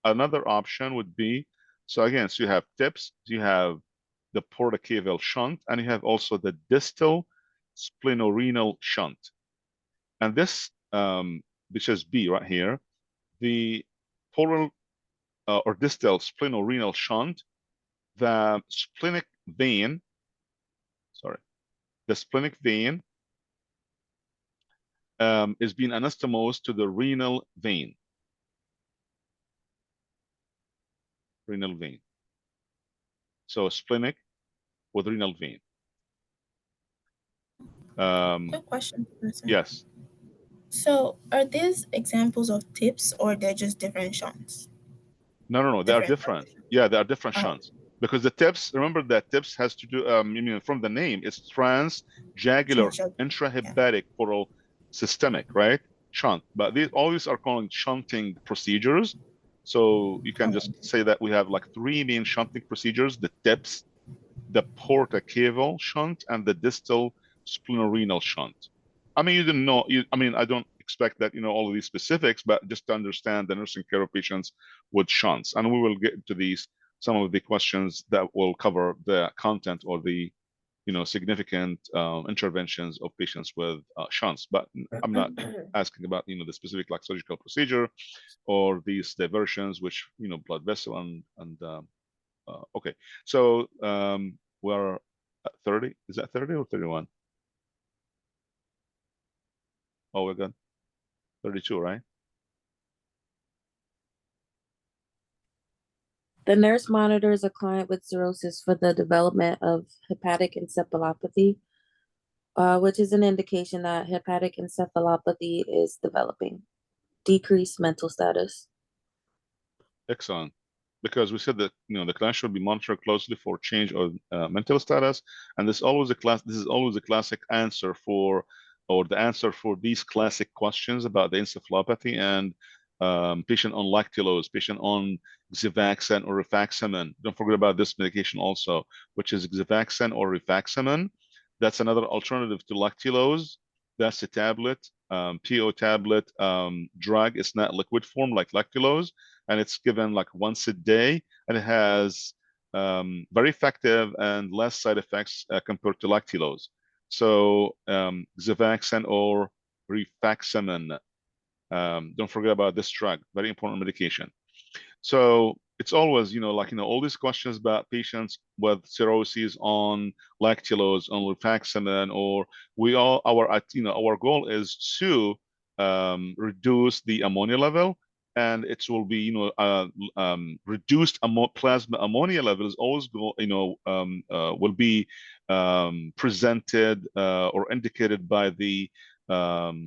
Another option would be, so again, so you have TIPS, you have the portacaval shunt, and you have also the distal splenorenal shunt. And this, which is B right here, the portal or distal splenorenal shunt, the splenic vein is being anastomosed to the renal vein. So splenic with renal vein. Quick question, Professor. Yes. So are these examples of TIPS or they're just different shunts? No, they are different. Yeah, they are different Oh. shunts. Because the TIPS, remember that TIPS has to do, from the name, it's transjugular intrahepatic portal systemic, right? Shunt. But all these are called shunting procedures. So you can just say that we have like 3 main shunting procedures: the TIPS, the portacaval shunt, and the distal splenorenal shunt. I mean, you didn't know. I don't expect that, all of these specifics, but just to understand the nursing care of patients with shunts. And we will get into some of the questions that will cover the content or the, significant interventions of patients with shunts. But I'm not asking about, the specific like surgical procedure or these diversions, which, blood vessel and okay. So we're at 30. Is that 30 or 31? Oh, we're good. 32, right? The nurse monitors a client with cirrhosis for the development of hepatic encephalopathy, which is an indication that hepatic encephalopathy is developing. Decreased mental status. Excellent. Because we said that the client should be monitored closely for change of mental status, and this is always a classic answer for, or the answer for these classic questions about the encephalopathy and patient on lactulose, patient on Xifaxan or rifaximin. Don't forget about this medication also, which is Xifaxan or rifaximin. That's another alternative to lactulose. That's a tablet, PO tablet drug. It's not liquid form like lactulose, and it's given like once a day, and it has very effective and less side effects compared to lactulose. So Xifaxan or rifaximin. Don't forget about this drug, very important medication. So it's always, all these questions about patients with cirrhosis on lactulose, on rifaximin, or our goal is to reduce the ammonia level, and it will be, reduced plasma ammonia levels always will be presented or indicated by the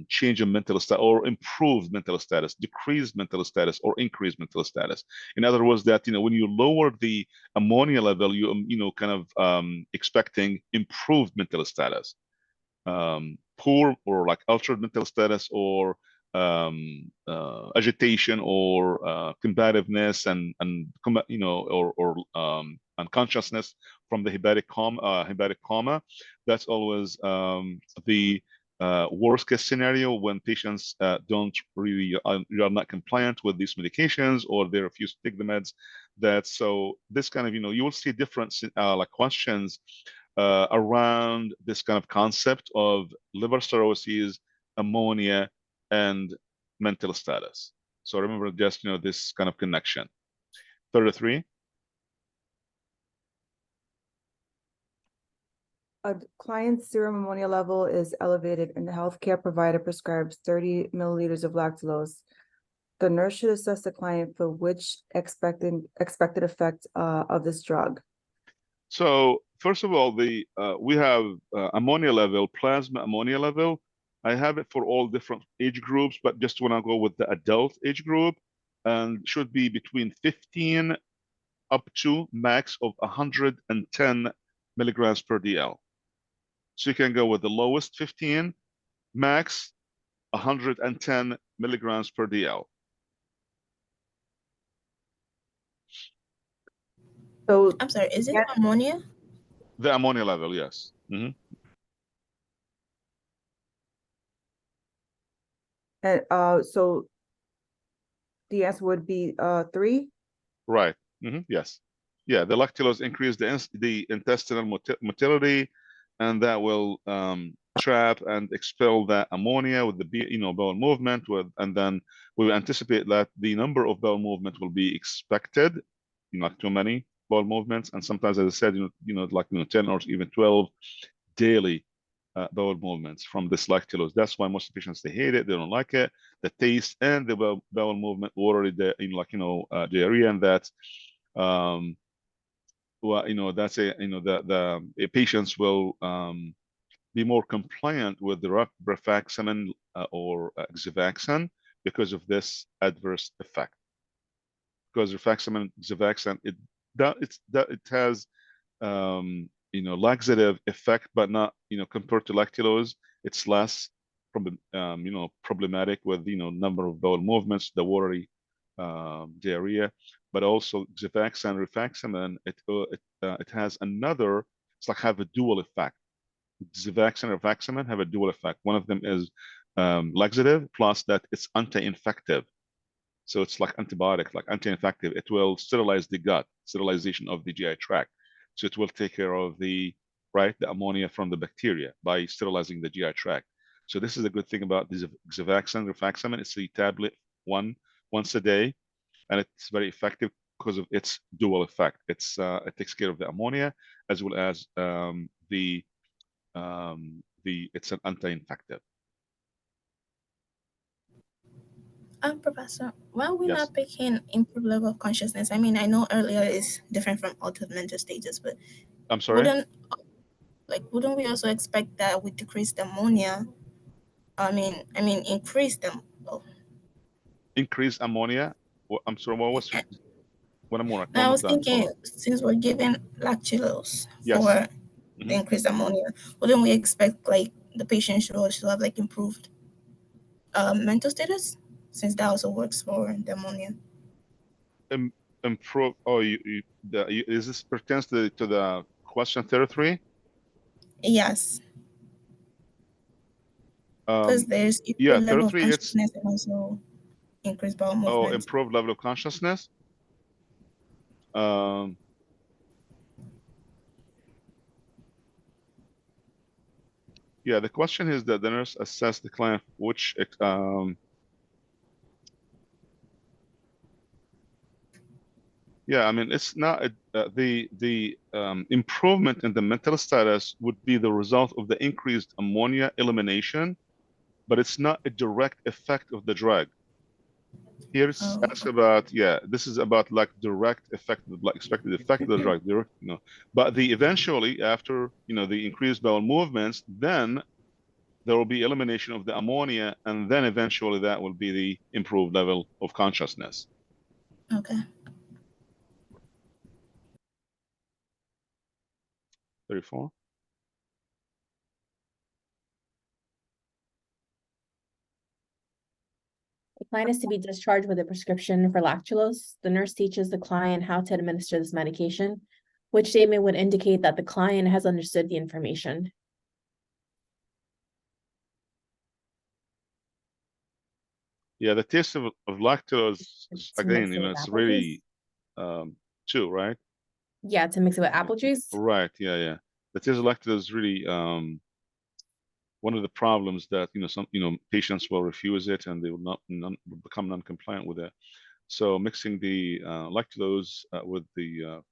change in mental status or improved mental status, decreased mental status, or increased mental status. In other words, that when you lower the ammonia level, you kind of expecting improved mental status. Poor or like altered mental status or agitation or combativeness and or unconsciousness from the hepatic coma. That's always the worst case scenario when patients don't really are not compliant with these medications or they refuse to take the meds. So this kind of you will see different like questions around this kind of concept of liver cirrhosis, ammonia, and mental status. So remember just this kind of connection. 33. A client's serum ammonia level is elevated and the healthcare provider prescribes 30 milliliters of lactulose. The nurse should assess the client for which expected effect of this drug. So first of all, we have ammonia level, plasma ammonia level. I have it for all different age groups, but just want to go with the adult age group, and should be between 15 up to max of 110 milligrams per DL. So you can go with the lowest 15, max 110 milligrams per DL. So I'm sorry, is it ammonia? The ammonia level, yes. And so the answer would be 3. Right. Yes. Yeah, the lactulose increase the intestinal motility, and that will trap and expel that ammonia with the bowel movement and then we anticipate that the number of bowel movement will be expected, not too many bowel movements, and sometimes, as I said, like 10 or even 12 daily bowel movements from this lactulose. That's why most patients, they hate it, they don't like it, the taste and the bowel movement already there, diarrhea, and that that's the patients will be more compliant with the rifaximin or Xifaxan because of this adverse effect. Because rifaximin, Xifaxan, it has laxative effect, but not compared to lactulose, it's less problematic with number of bowel movements, the watery diarrhea, but also Xifaxan, rifaximin, it has another, it's like have a dual effect. Xifaxan and rifaximin have a dual effect. One of them is laxative, plus that it's anti-infective. So it's like antibiotic, like anti-infective. It will sterilize the gut, sterilization of the GI tract. So it will take care of the ammonia from the bacteria by sterilizing the GI tract. So this is a good thing about this Xifaxan, rifaximin. It's a tablet once a day, and it's very effective because of its dual effect. It takes care of the ammonia as well as it's an anti-infective. Professor, why are we Yes. not picking improved level of consciousness? I mean, I know earlier is different from altered mental status, but I'm sorry. Wouldn't we also expect that with decreased ammonia? I mean, increase them. Oh, Increased ammonia. I'm sorry. What more? now I was That thinking, follow. since we're giving lactulose Yes. for the increased ammonia, wouldn't we expect like the patient should also have like improved mental status, since that also works for the ammonia? Improve. Oh, is this pertains to the question 33? Yes, because there's Yeah, improved level of 33. It's consciousness and also increased bowel movement. improved level of consciousness. Yeah, the question is that the nurse assess the client which yeah, I mean, it's not the improvement in the mental status would be the result of the increased ammonia elimination, but it's not a direct effect of the drug. Here it's asked about, this is about like direct effect, like expected effect of the drug, direct, but eventually after, the increased bowel movements, then there will be elimination of the ammonia, and then eventually that will be the improved level of consciousness. Okay. 34. The client is to be discharged with a prescription for lactulose. The nurse teaches the client how to administer this medication, which statement would indicate that the client has understood the information. Yeah, the taste of lactose, again, it's really 2, right? Yeah, to mix it with apple juice. Right. Yeah. The taste of lactose is really one of the problems that some patients will refuse it and they will will become non-compliant with it. So mixing the lactose with the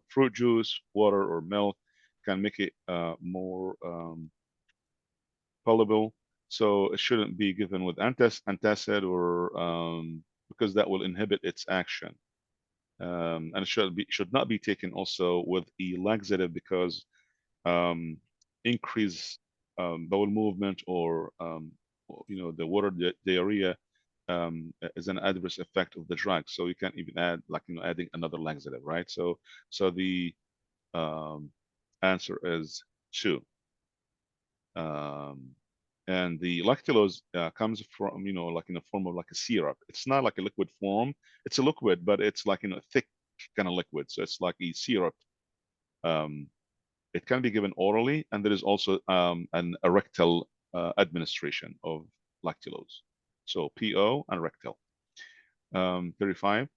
fruit juice, water, or milk can make it more palatable. So it shouldn't be given with antacid or because that will inhibit its action. And it should not be taken also with a laxative because increase bowel movement or the water diarrhea is an adverse effect of the drug. So you can't even add adding another laxative, right? So the answer is 2. And the lactulose comes from like in the form of like a syrup. It's not like a liquid form. It's a liquid, but it's like thick kind of liquid. So it's like a syrup. It can be given orally, and there is also a rectal administration of lactulose. So PO and rectal. 35.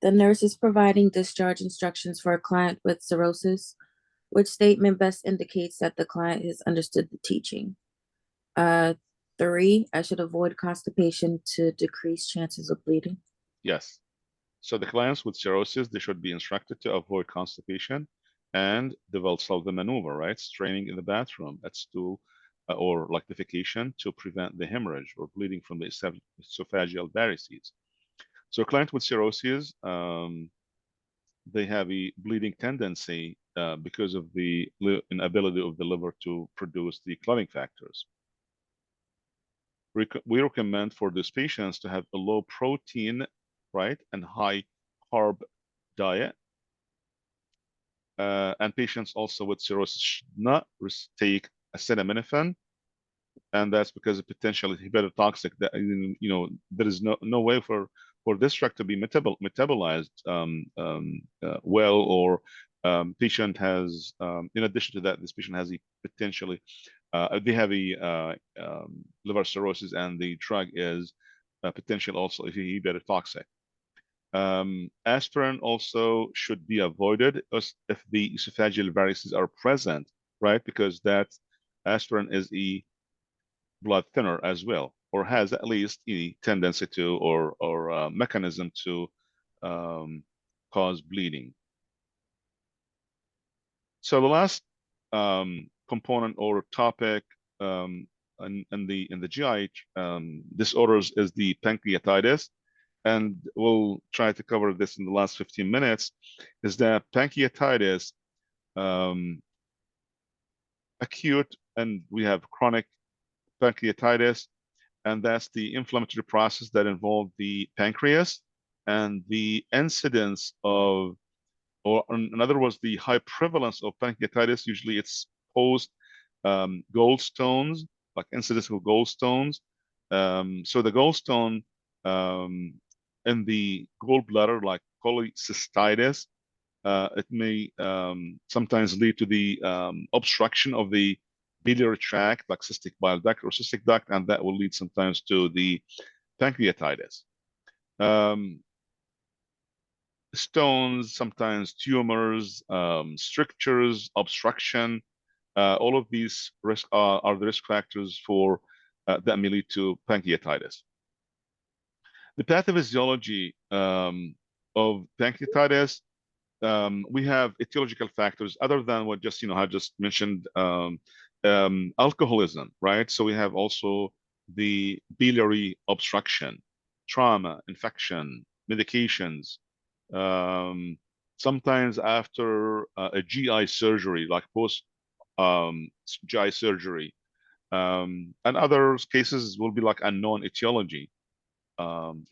The nurse is providing discharge instructions for a client with cirrhosis. Which statement best indicates that the client has understood the teaching? 3, I should avoid constipation to decrease chances of bleeding. Yes. So the clients with cirrhosis, they should be instructed to avoid constipation and the Valsalva maneuver, right? Straining in the bathroom at stool or lactification to prevent the hemorrhage or bleeding from the esophageal varices. So a client with cirrhosis, they have a bleeding tendency because of the inability of the liver to produce the clotting factors. We recommend for these patients to have a low protein, right, and high carb diet. And patients also with cirrhosis should not take acetaminophen, and that's because of potentially hepatotoxic. That there is no way for this drug to be metabolized well, or patient has in addition to that, this patient has a potentially they have a liver cirrhosis, and the drug is potential also if hepatotoxic. Aspirin also should be avoided if the esophageal varices are present, right? Because that aspirin is a blood thinner as well, or has at least a tendency to or mechanism to cause bleeding. So the last component or topic in the GI disorders is the pancreatitis, and we'll try to cover this in the last 15 minutes. Is that pancreatitis acute, and we have chronic pancreatitis, and that's the inflammatory process that involves the pancreas, and the incidence of, or in other words, the high prevalence of pancreatitis. Usually it's post gallstones, like incidence of gallstones. So the gallstone in the gallbladder, like cholecystitis, it may sometimes lead to the obstruction of the biliary tract, like cystic bile duct or cystic duct, and that will lead sometimes to the pancreatitis. Stones, sometimes tumors, strictures, obstruction, all of these are the risk factors for that may lead to pancreatitis. The pathophysiology of pancreatitis, we have etiological factors other than what just I just mentioned, alcoholism, right? So we have also the biliary obstruction, trauma, infection, medications. Sometimes after a GI surgery, like post GI surgery, and other cases will be like unknown etiology,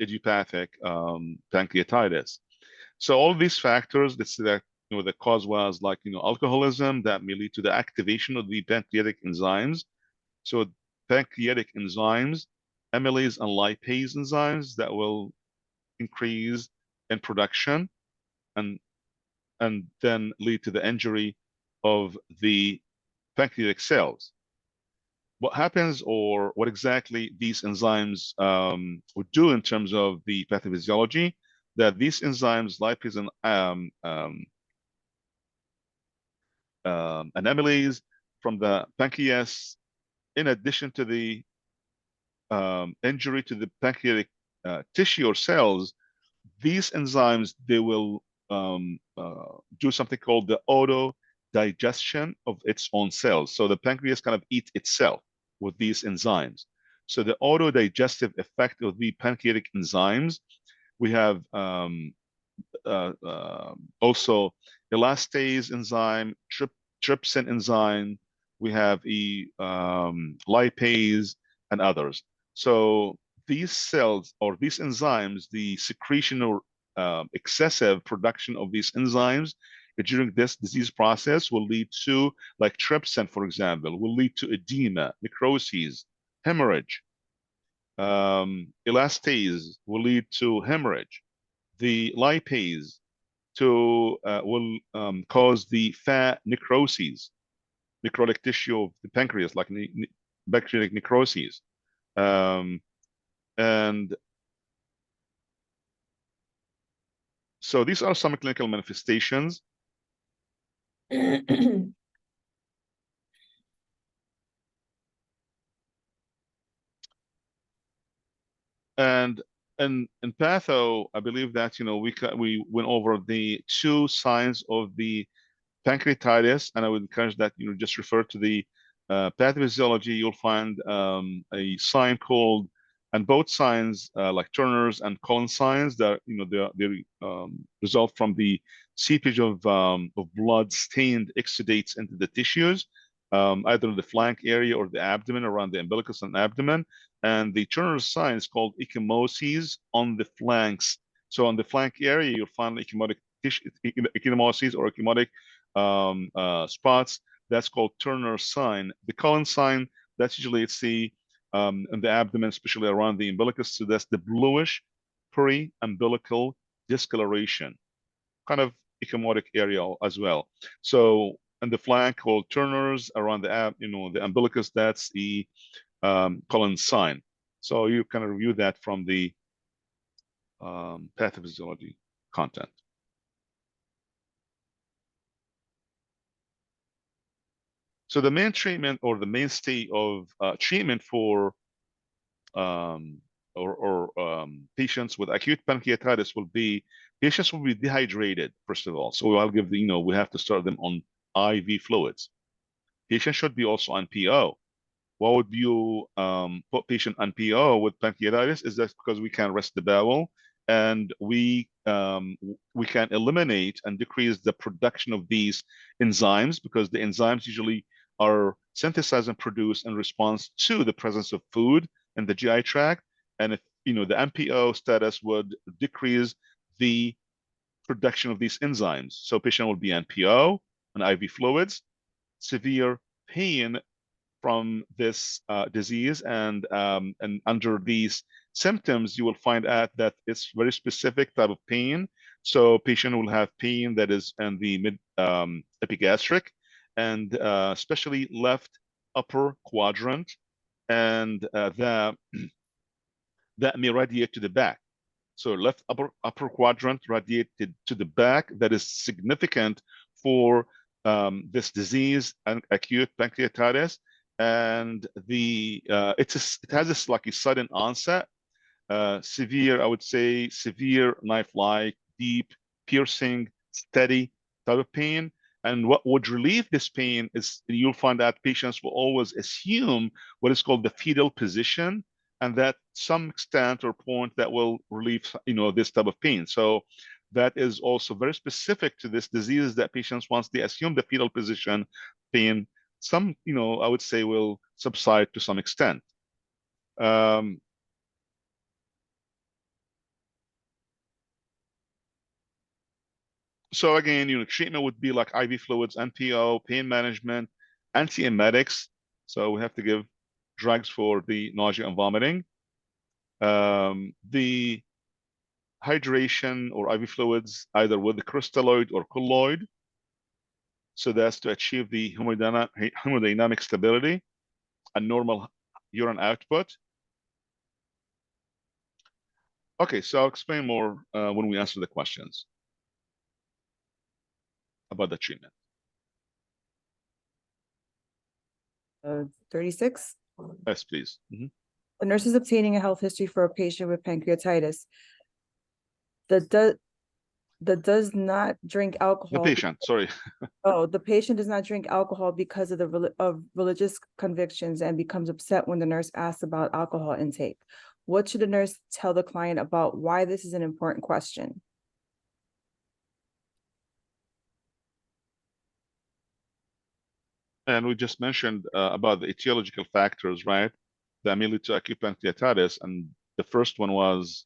idiopathic pancreatitis. So all these factors, let's say that the cause was like alcoholism, that may lead to the activation of the pancreatic enzymes. So pancreatic enzymes, amylase and lipase enzymes, that will increase in production and then lead to the injury of the pancreatic cells. What happens, or what exactly these enzymes would do in terms of the pathophysiology, that these enzymes, lipase and amylase from the pancreas, in addition to the injury to the pancreatic tissue or cells, these enzymes, they will do something called the auto digestion of its own cells. So the pancreas kind of eats itself with these enzymes. So the auto digestive effect of the pancreatic enzymes, we have also elastase enzyme, trypsin enzyme, we have lipase and others. So these cells or these enzymes, the secretion or excessive production of these enzymes during this disease process will lead to, like trypsin, for example, will lead to edema, necrosis, hemorrhage. Elastase will lead to hemorrhage. The lipase will cause the fat necrosis, necrotic tissue of the pancreas, like pancreatic necrosis. And so these are some clinical manifestations. And in patho, I believe that we went over the 2 signs of the pancreatitis, and I would encourage that just refer to the pathophysiology. You'll find a sign called, and both signs like Turner's and Collins signs, that they result from the seepage of blood stained exudates into the tissues, either in the flank area or the abdomen, around the umbilicus and abdomen. And the Turner's sign is called ecchymoses on the flanks. So on the flank area, you'll find ecchymotic ecchymoses or ecchymotic spots. That's called Turner's sign. The Collins sign, that's usually it's the in the abdomen, especially around the umbilicus. So that's the bluish peri-umbilical discoloration, kind of ecchymotic area as well. So in the flank called Turners, around the the umbilicus, that's the Collins sign. So you can review that from the pathophysiology content. So the main treatment or the mainstay of treatment for patients with acute pancreatitis will be patients will be dehydrated, first of all. So I'll give the, we have to start them on IV fluids. Patients should be also on PO. Why would you put patient on PO with pancreatitis? Is that because we can rest the bowel and we can eliminate and decrease the production of these enzymes, because the enzymes usually are synthesized and produced in response to the presence of food in the GI tract. And if the MPO status would decrease the production of these enzymes, so patient will be on PO and IV fluids, severe pain from this disease, and under these symptoms, you will find out that it's very specific type of pain. So patient will have pain that is in the mid epigastric, and especially left upper quadrant, and that may radiate to the back. So left upper quadrant radiated to the back. That is significant for this disease and acute pancreatitis. And it has this like a sudden onset, severe, I would say severe knife-like, deep, piercing, steady type of pain. And what would relieve this pain is you'll find that patients will always assume what is called the fetal position, and that some extent or point that will relieve this type of pain. So that is also very specific to this disease, that patients, once they assume the fetal position, pain, some, I would say, will subside to some extent. So again, treatment would be like IV fluids, NPO, pain management, antiemetics. So we have to give drugs for the nausea and vomiting. The hydration or IV fluids, either with the crystalloid or colloid. So that's to achieve the hemodynamic stability and normal urine output. Okay, so I'll explain more when we answer the questions about the treatment. 36. Yes, please. Mm-hmm. The nurse is obtaining a health history for a patient with pancreatitis that does not drink alcohol. The patient, sorry. Oh, the patient does not drink alcohol because of religious convictions and becomes upset when the nurse asks about alcohol intake. What should the nurse tell the client about why this is an important question? And we just mentioned about the etiological factors, right? That may lead to acute pancreatitis, and the first one was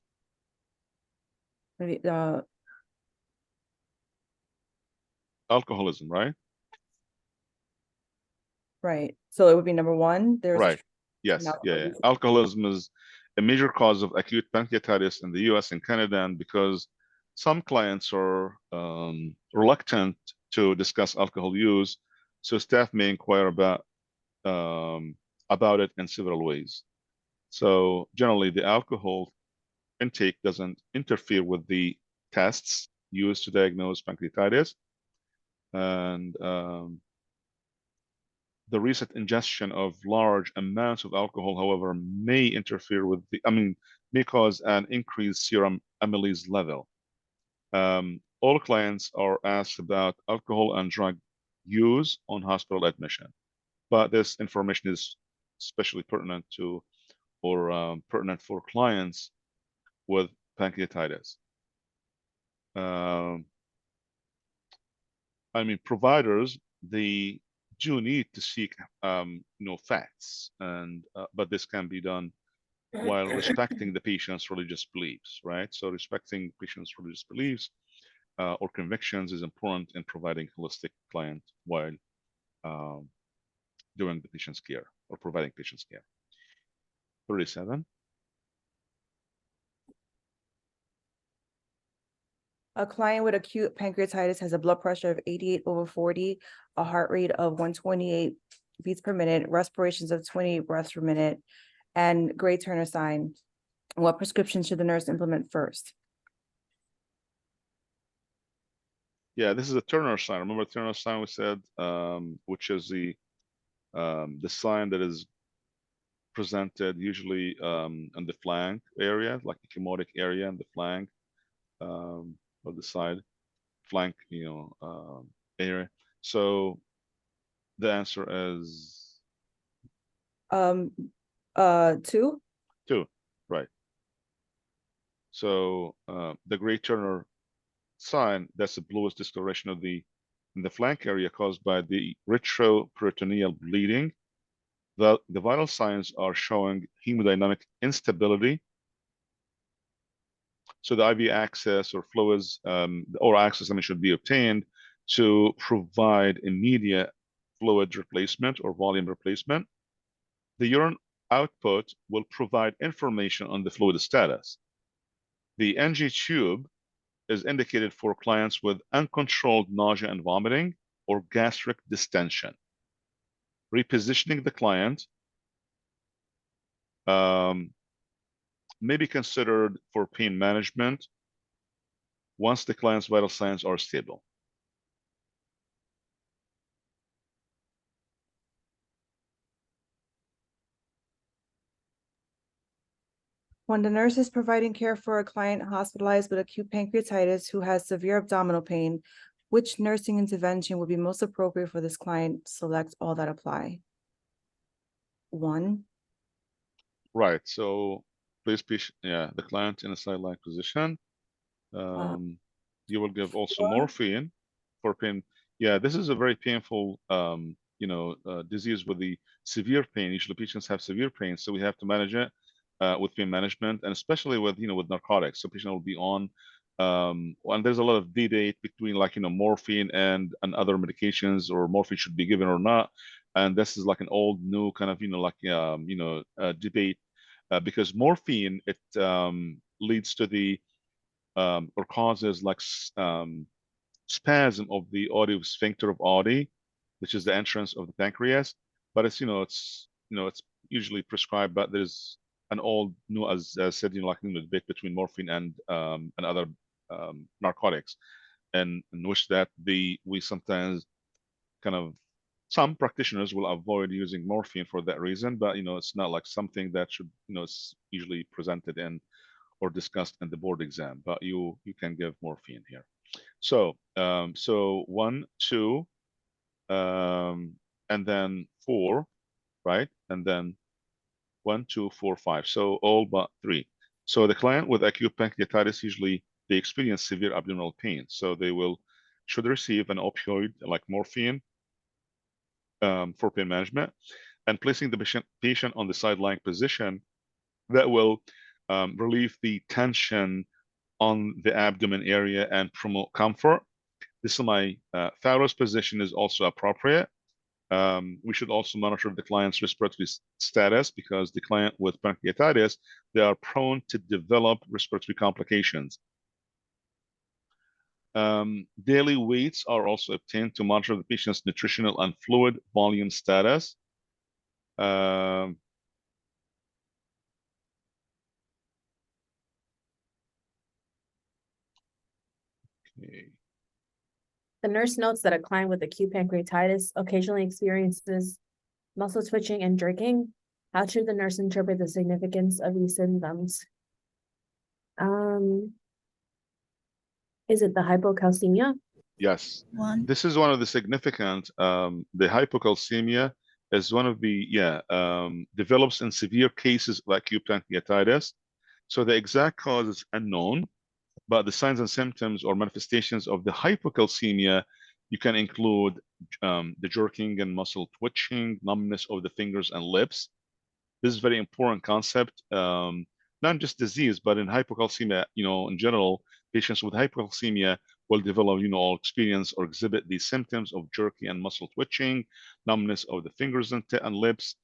alcoholism, right? Right. So it would be number one. Right. Yes. Yeah. Alcoholism is a major cause of acute pancreatitis in the US and Canada, and because some clients are reluctant to discuss alcohol use, so staff may inquire about it in several ways. So generally, the alcohol intake doesn't interfere with the tests used to diagnose pancreatitis, and the recent ingestion of large amounts of alcohol, however, may interfere with may cause an increased serum amylase level. All clients are asked about alcohol and drug use on hospital admission, but this information is especially pertinent to pertinent for clients with pancreatitis. Providers, they do need to seek facts, and but this can be done while respecting the patient's religious beliefs, right? So respecting patient's religious beliefs or convictions is important in providing holistic client while doing the patient's care or providing patient's care. 37. A client with acute pancreatitis has a blood pressure of 88/40, a heart rate of 128 beats per minute, respirations of 28 breaths per minute, and gray Turner sign. What prescription should the nurse implement first? Yeah, this is a Turner sign. Remember Turner sign we said, which is the sign that is presented usually on the flank area, like the chemotic area on the flank or the side flank, area. So the answer is 2. 2, right? So the gray Turner sign, that's the bluest discoloration of the in the flank area caused by the retroperitoneal bleeding. The vital signs are showing hemodynamic instability. So the IV access or fluids, or access, should be obtained to provide immediate fluid replacement or volume replacement. The urine output will provide information on the fluid status. The NG tube is indicated for clients with uncontrolled nausea and vomiting or gastric distension. Repositioning the client may be considered for pain management once the client's vital signs are stable. When the nurse is providing care for a client hospitalized with acute pancreatitis who has severe abdominal pain, which nursing intervention would be most appropriate for this client? Select all that apply. 1. Right. So place the client in a side-lying position. You will give also 4. morphine for pain. Yeah, this is a very painful, disease with the severe pain. Usually patients have severe pain, so we have to manage it with pain management, and especially with narcotics. So patient will be on, and there's a lot of debate between morphine and other medications, or morphine should be given or not. And this is like an old new kind of debate because morphine, it leads to the or causes spasm of the auditory sphincter of Audi, which is the entrance of the pancreas. But it's usually prescribed, but there's an old new, as I said, debate between morphine and other narcotics, and in which that we sometimes some practitioners will avoid using morphine for that reason, but it's not like something that should it's usually presented in or discussed in the board exam, but you can give morphine here. So 1, 2, and then 4, right? And then 1, 2, 4, 5. So all but 3. So the client with acute pancreatitis, usually they experience severe abdominal pain. So they should receive an opioid like morphine for pain management, and placing the patient on the side-lying position that will relieve the tension on the abdomen area and promote comfort. This is my Fowler's position is also appropriate. We should also monitor the client's respiratory status, because the client with pancreatitis, they are prone to develop respiratory complications. Daily weights are also obtained to monitor the patient's nutritional and fluid volume status. Okay. The nurse notes that a client with acute pancreatitis occasionally experiences muscle twitching and jerking. How should the nurse interpret the significance of these symptoms? Is it the hypocalcemia? Yes. 1. This is one of the significant, the hypocalcemia is one of the, develops in severe cases of acute pancreatitis. So the exact cause is unknown, but the signs and symptoms or manifestations of the hypocalcemia, you can include the jerking and muscle twitching, numbness of the fingers and lips. This is a very important concept, not just disease, but in hypocalcemia, in general, patients with hypocalcemia will develop, or experience or exhibit these symptoms of jerky and muscle twitching, numbness of the fingers and lips,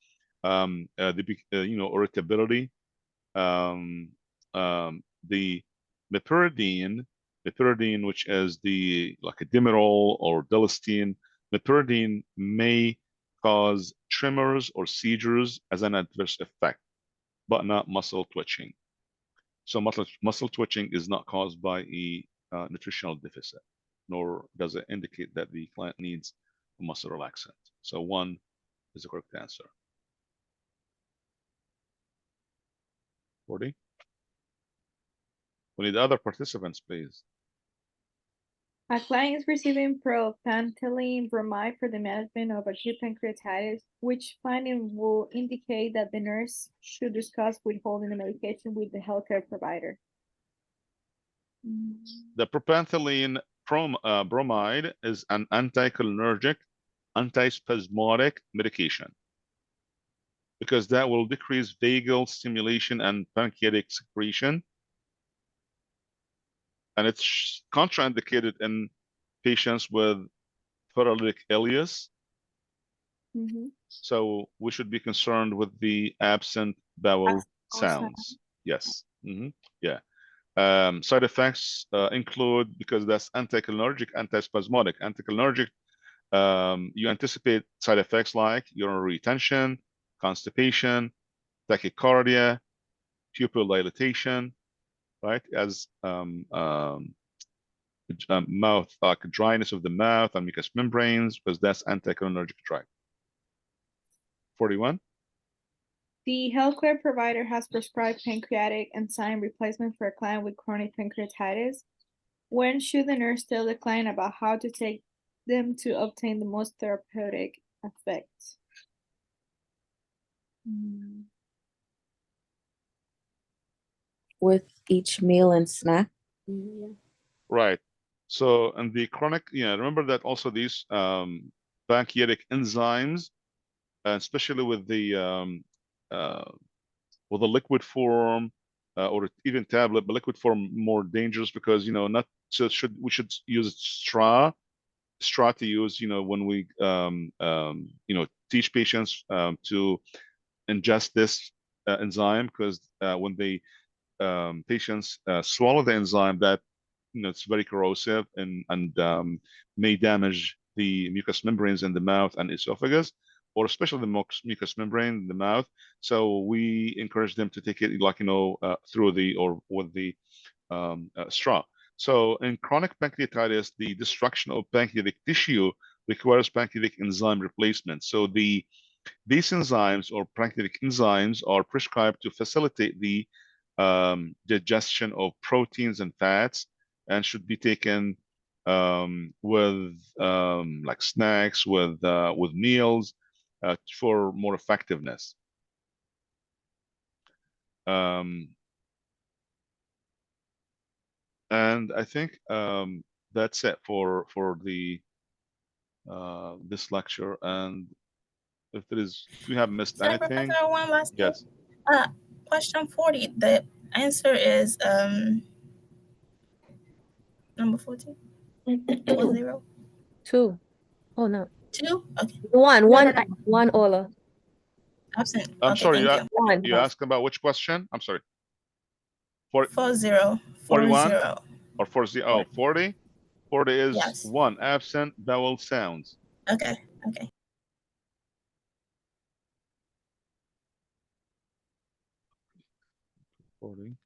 irritability. The meperidine Mipyridine, which is like a Demerol or Delistine. Mipyridine may cause tremors or seizures as an adverse effect, but not muscle twitching. So muscle twitching is not caused by a nutritional deficit, nor does it indicate that the client needs a muscle relaxant. So 1 is the correct answer. 40. We need other participants, please. A client is receiving propanthyline bromide for the management of acute pancreatitis, which finding will indicate that the nurse should discuss withholding the medication with the healthcare provider. The propanthyline bromide is an anticholinergic, antispasmodic medication because that will decrease vagal stimulation and pancreatic secretion. And it's contraindicated in patients with paralytic ileus. So we should be concerned with the absent bowel sounds. Yes. Yeah. Side effects include, because that's anticholinergic, antispasmodic. Anticholinergic, you anticipate side effects like urinary retention, constipation, tachycardia, pupil dilatation, right? As mouth, like dryness of the mouth and mucous membranes, because that's anticholinergic drug. 41. The healthcare provider has prescribed pancreatic enzyme replacement for a client with chronic pancreatitis. When should the nurse tell the client about how to take them to obtain the most therapeutic effect? With each meal and snack. Right. So, and the chronic, remember that also these pancreatic enzymes, especially with the liquid form or even tablet, but liquid form more dangerous because not so we should use straw to use when we teach patients to ingest this enzyme, because when they patients swallow the enzyme, that it's very corrosive and may damage the mucous membranes in the mouth and esophagus, or especially the mucous membrane in the mouth. So we encourage them to take it like through or with the straw. So in chronic pancreatitis, the destruction of pancreatic tissue requires pancreatic enzyme replacement. So these enzymes or pancreatic enzymes are prescribed to facilitate the digestion of proteins and fats, and should be taken with like snacks, with meals, for more effectiveness. And I think that's it for the this lecture. And if we have missed Sorry, anything, Professor, one last thing. yes. Question 40. The answer is number 14. 40. 2. Oh no. 2? Okay. One Ola. Absent. I'm Okay, sorry, thank you. One. you asked about which question? I'm sorry. 40. 41 40. or 40? Oh, 40? 40 is Yes. 1, absent vowel sounds. Okay. 40.